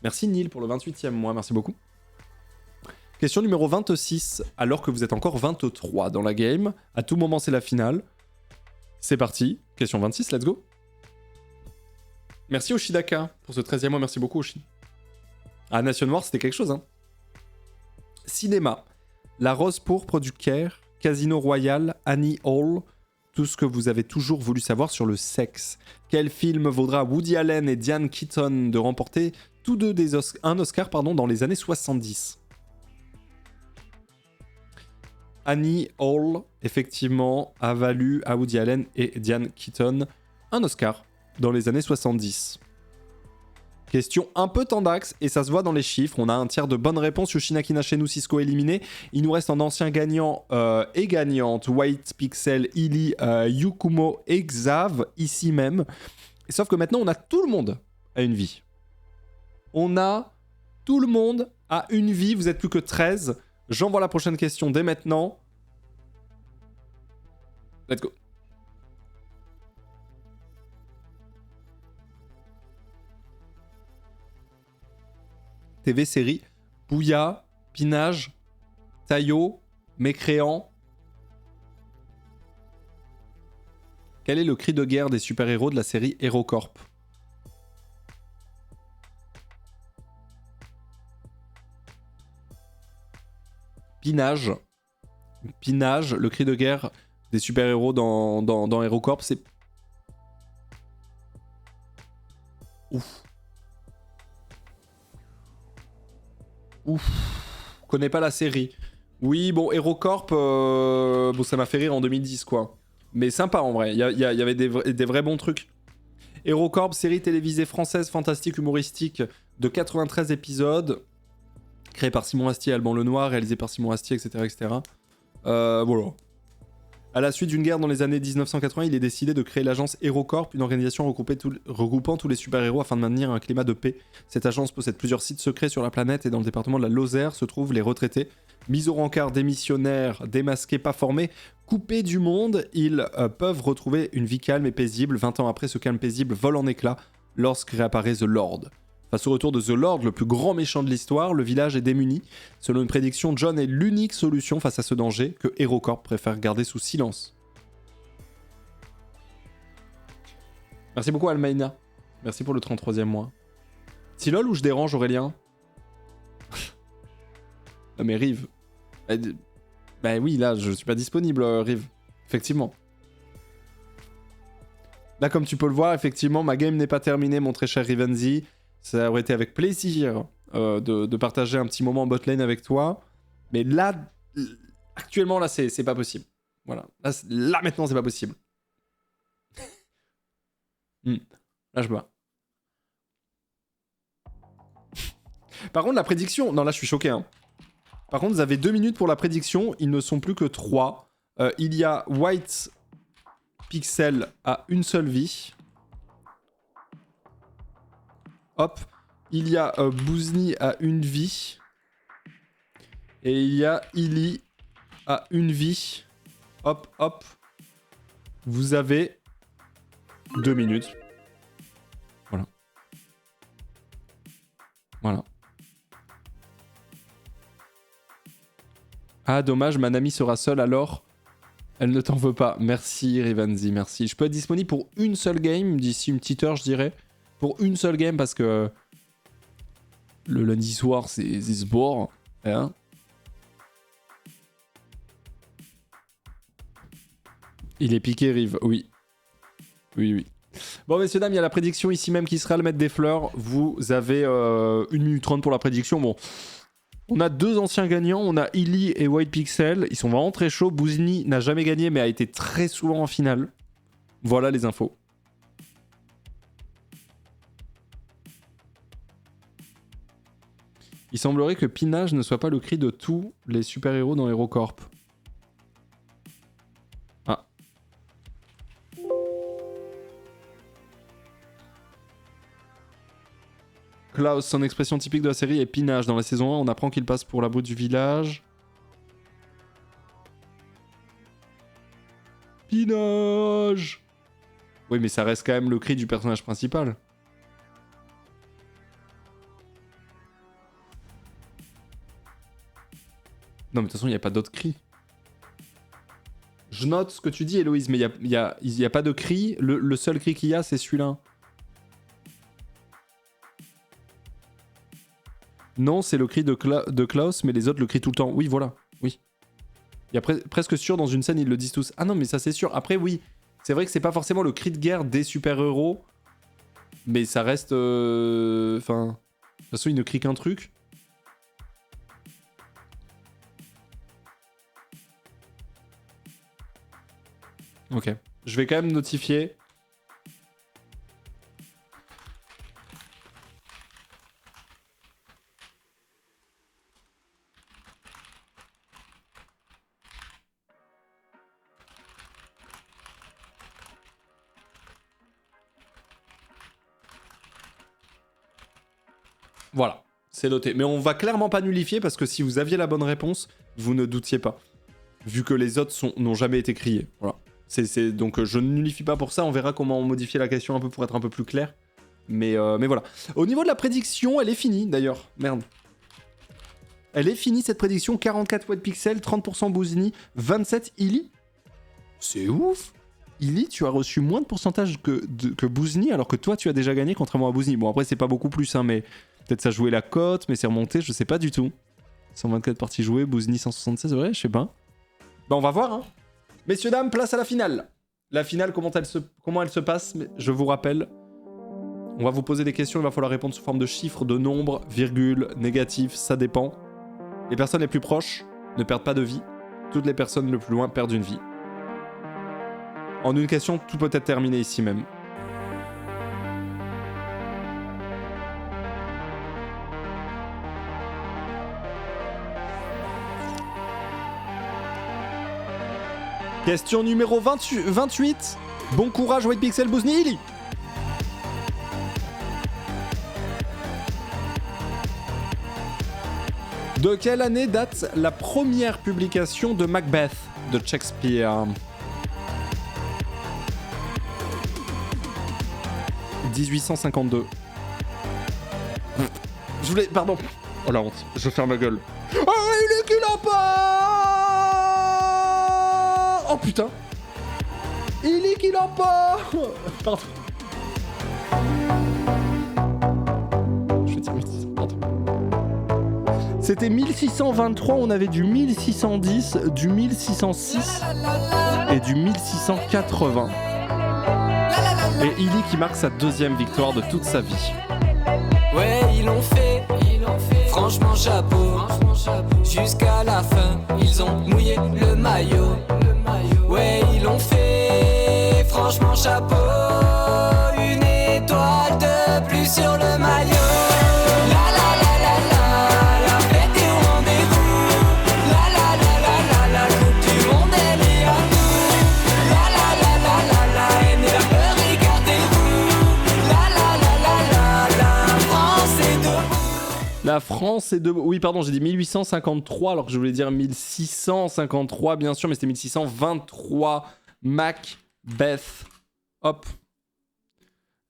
Merci Neil pour le 28e mois, merci beaucoup. Question numéro 26, alors que vous êtes encore 23 dans la game. À tout moment, c'est la finale. C'est parti. Question 26, let's go. Merci Oshidaka pour ce 13e mois, merci beaucoup Oshi. Ah, Nation Wars, c'était quelque chose, hein. Cinéma. La Rose pourpre du Caire, Casino Royale, Annie Hall, tout ce que vous avez toujours voulu savoir sur le sexe. Quel film vaudra Woody Allen et Diane Keaton de remporter tous deux un Oscar dans les années 70? Annie Hall, effectivement, a valu à Woody Allen et Diane Keaton un Oscar dans les années 70. Question un peu tendax, et ça se voit dans les chiffres. On a un tiers de bonnes réponses. Yoshinaki Nashenu, Cisco éliminé. Il nous reste en ancien gagnant et gagnante White Pixel, Illy, Yukumo et Xav, ici même. Sauf que maintenant, on a tout le monde à une vie. On a tout le monde à une vie. Vous êtes plus que 13. J'envoie la prochaine question dès maintenant. Let's go. TV série, Bouya, Pinage, Tayo, Mécréant. Quel est le cri de guerre des super-héros de la série HeroCorp? Pinage. Pinage, le cri de guerre des super-héros dans HeroCorp, c'est... Ouf. Ouf, connais pas la série. Oui, bon, HeroCorp, bon, ça m'a fait rire en 2010, quoi. Mais sympa, en vrai. Il y avait des vrais bons trucs. HeroCorp, série télévisée française, fantastique, humoristique, de 93 épisodes, créée par Simon Astier et Alban Lenoir, réalisée par Simon Astier, etc., etc. Voilà. À la suite d'une guerre dans les années 1980, il est décidé de créer l'agence HeroCorp, une organisation regroupant tous les super-héros afin de maintenir un climat de paix. Cette agence possède plusieurs sites secrets sur la planète et dans le département de la Lozère se trouvent les retraités. Mis au rencard, démissionnaires, démasqués, pas formés, coupés du monde, ils peuvent retrouver une vie calme et paisible. 20 ans après, ce calme paisible vole en éclats lorsque réapparaît The Lord. Face au retour de The Lord, le plus grand méchant de l'histoire, le village est démuni. Selon une prédiction, John est l'unique solution face à ce danger que HeroCorp préfère garder sous silence. Merci beaucoup Almaina. Merci pour le 33e mois. Si lol ou je dérange Aurélien? Ah mais Rive. Bah oui, là, je suis pas disponible, Rive. Effectivement. Là, comme tu peux le voir, effectivement, ma game n'est pas terminée, mon très cher Rivenzi. Ça aurait été avec plaisir de partager un petit moment en botlane avec toi. Mais là, actuellement, là, c'est pas possible. Voilà. Là maintenant, c'est pas possible. Là, je peux pas. Par contre, la prédiction... Non, là, je suis choqué, hein. Par contre, vous avez 2 minutes pour la prédiction. Ils ne sont plus que 3. Il y a White Pixel à une seule vie. Hop. Il y a Bouzni à une vie. Et il y a Illy à une vie. Hop, hop. Vous avez 2 minutes. Voilà. Voilà. Ah, dommage, ma Nami sera seule alors. Elle ne t'en veut pas. Merci, Rivanzi, merci. Je peux être disponible pour une seule game, d'ici une petite heure, je dirais. Pour une seule game, parce que le lundi soir, c'est sport. Hein. Il est piqué, Riv, oui. Oui, oui. Bon, messieurs, dames, il y a la prédiction ici même qui sera le maître des fleurs. Vous avez 1 minute 30 pour la prédiction. Bon. On a 2 anciens gagnants, on a Illy et White Pixel, ils sont vraiment très chauds. Bouzni n'a jamais gagné mais a été très souvent en finale. Voilà les infos. Il semblerait que Pinage ne soit pas le cri de tous les super-héros dans HeroCorp. Ah. Klaus, son expression typique de la série est pinage. Dans la saison 1, on apprend qu'il passe pour la boue du village. Pinage. Oui, mais ça reste quand même le cri du personnage principal. Non, mais de toute façon, il n'y a pas d'autres cris. Je note ce que tu dis, Héloïse, mais il n'y a pas de cri. Le seul cri qu'il y a, c'est celui-là. Non, c'est le cri de Klaus, mais les autres le crient tout le temps. Oui, voilà. Oui. Il y a presque sûr, dans une scène, ils le disent tous. Ah non, mais ça, c'est sûr. Après, oui. C'est vrai que c'est pas forcément le cri de guerre des super-héros. Mais ça reste... Enfin... De toute façon, ils ne crient qu'un truc. Ok. Je vais quand même notifier... Voilà, c'est noté. Mais on va clairement pas nullifier parce que si vous aviez la bonne réponse, vous ne doutiez pas. Vu que les autres n'ont jamais été criés. Voilà. Donc je ne nullifie pas pour ça. On verra comment modifier la question un peu pour être un peu plus clair. Mais voilà. Au niveau de la prédiction, elle est finie d'ailleurs. Merde. Elle est finie cette prédiction. 44 White Pixel, 30% Bouzni, 27 Illy. C'est ouf. Illy, tu as reçu moins de pourcentage que Bouzni alors que toi tu as déjà gagné contrairement à Bouzni. Bon après c'est pas beaucoup plus hein, mais... Peut-être ça jouait la cote, mais c'est remonté, je sais pas du tout. 124 parties jouées, Bouzni 176, ouais, je sais pas. Bah on va voir, hein. Messieurs, dames, place à la finale. La finale, comment elle se passe, je vous rappelle. On va vous poser des questions, il va falloir répondre sous forme de chiffres, de nombres, virgules, négatifs, ça dépend. Les personnes les plus proches ne perdent pas de vie. Toutes les personnes le plus loin perdent une vie. En une question, tout peut être terminé ici même. Question numéro 28. Bon courage, White Pixel Bouzni Ili. De quelle année date la première publication de Macbeth de Shakespeare? 1852. Je voulais... Pardon. Oh la honte, je ferme ma gueule. Oh, il est qu'il a pas. Oh putain. Il est qu'il a pas. Pardon. Je vais dire 1600, pardon. C'était 1623, on avait du 1610, du 1606 et du 1680. Et Illy qui marque sa deuxième victoire de toute sa vie. Ouais, ils l'ont fait, franchement chapeau. Jusqu'à la fin, ils ont mouillé le maillot. Ouais, ils l'ont fait, franchement chapeau. Une étoile de plus sur le maillot. La la la la la, la fête est au rendez-vous. La la la la la, la coupe du monde elle est à nous. La la la la la la, aimez la peur, regardez-vous. La la la la la, la France est debout. La France est debout. Oui, pardon, j'ai dit 1853 alors que je voulais dire 1653, bien sûr, mais c'était 1623. Macbeth. Hop.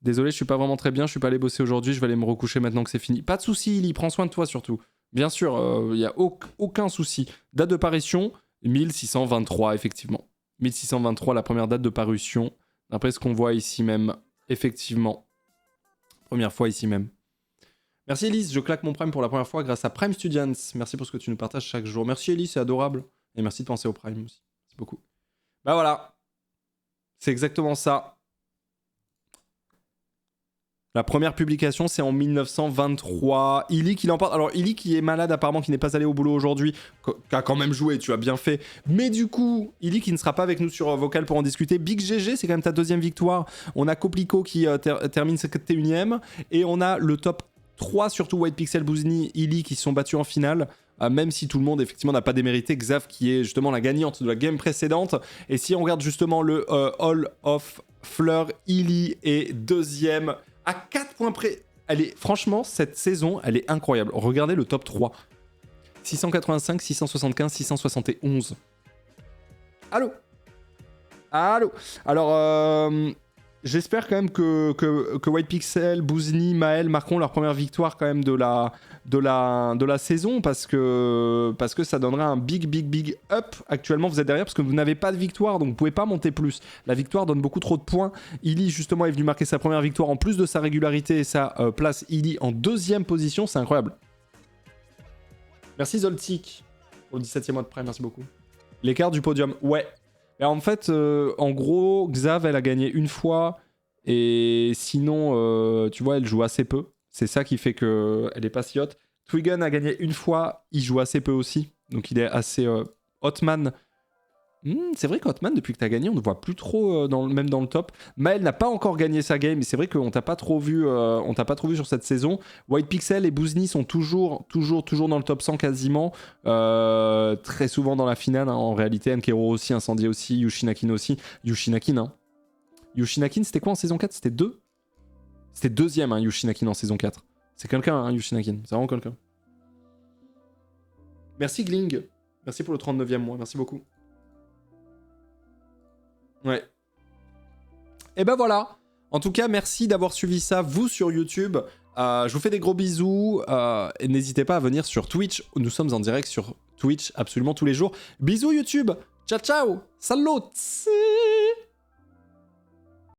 Désolé, je suis pas vraiment très bien, je suis pas allé bosser aujourd'hui, je vais aller me recoucher maintenant que c'est fini. Pas de soucis, Illy, prends soin de toi surtout. Bien sûr, il y a aucun souci. Date de parution, 1623, effectivement. 1623, la première date de parution. D'après ce qu'on voit ici même, effectivement. Première fois ici même. Merci Elise, je claque mon Prime pour la première fois grâce à Prime Studiants. Merci pour ce que tu nous partages chaque jour. Merci Elise, c'est adorable. Et merci de penser au Prime aussi. Merci beaucoup. Bah voilà. C'est exactement ça. La première publication, c'est en 1923. Illy qui l'emporte. Alors, Illy qui est malade, apparemment, qui n'est pas allé au boulot aujourd'hui, qui a quand même joué, tu as bien fait. Mais du coup, Illy qui ne sera pas avec nous sur Vocal pour en discuter. Big GG, c'est quand même ta deuxième victoire. On a Coplico qui termine 51ème. Et on a le top 3, surtout White Pixel, Bouzni, Illy qui se sont battus en finale. Même si tout le monde, effectivement, n'a pas démérité. Xav qui est justement la gagnante de la game précédente. Et si on regarde justement le Hall of Fleur, Illy est deuxième. À 4 points près, franchement, cette saison, elle est incroyable. Regardez le top 3. 685, 675, 671. Allô. Alors, j'espère quand même que White Pixel, Bouzni, Maël marqueront leur première victoire quand même de la saison parce que ça donnerait un big up. Actuellement, vous êtes derrière parce que vous n'avez pas de victoire, donc vous pouvez pas monter plus. La victoire donne beaucoup trop de points. Illy, justement, est venu marquer sa première victoire en plus de sa régularité et ça place Illy en deuxième position. C'est incroyable. Merci Zoltik pour le 17e mois de Prime, merci beaucoup. L'écart du podium, ouais. Et en fait, en gros, Xav, elle a gagné une fois et sinon, tu vois, elle joue assez peu. C'est ça qui fait qu'elle est pas si haute. Twiggen a gagné une fois, il joue assez peu aussi. Donc il est assez Hotman. C'est vrai qu'Hotman, depuis que tu as gagné, on ne voit plus trop même dans le top. Maël n'a pas encore gagné sa game, mais c'est vrai qu'on t'a pas trop vu sur cette saison. White Pixel et Bouzni sont toujours dans le top 100 quasiment. Très souvent dans la finale, hein, en réalité. Nkero aussi, Incendié aussi, Yushinakin aussi. Yushinakin, c'était quoi en saison 4 ? C'était 2 ? C'était deuxième, hein, Yushinakin en saison 4. C'est quelqu'un, hein, Yushinakin. C'est vraiment quelqu'un. Merci Gling. Merci pour le 39e mois. Merci beaucoup. Ouais. Et ben voilà. En tout cas, merci d'avoir suivi ça, vous, sur YouTube. Je vous fais des gros bisous. Et n'hésitez pas à venir sur Twitch. Nous sommes en direct sur Twitch absolument tous les jours. Bisous YouTube. Ciao, ciao. Salut.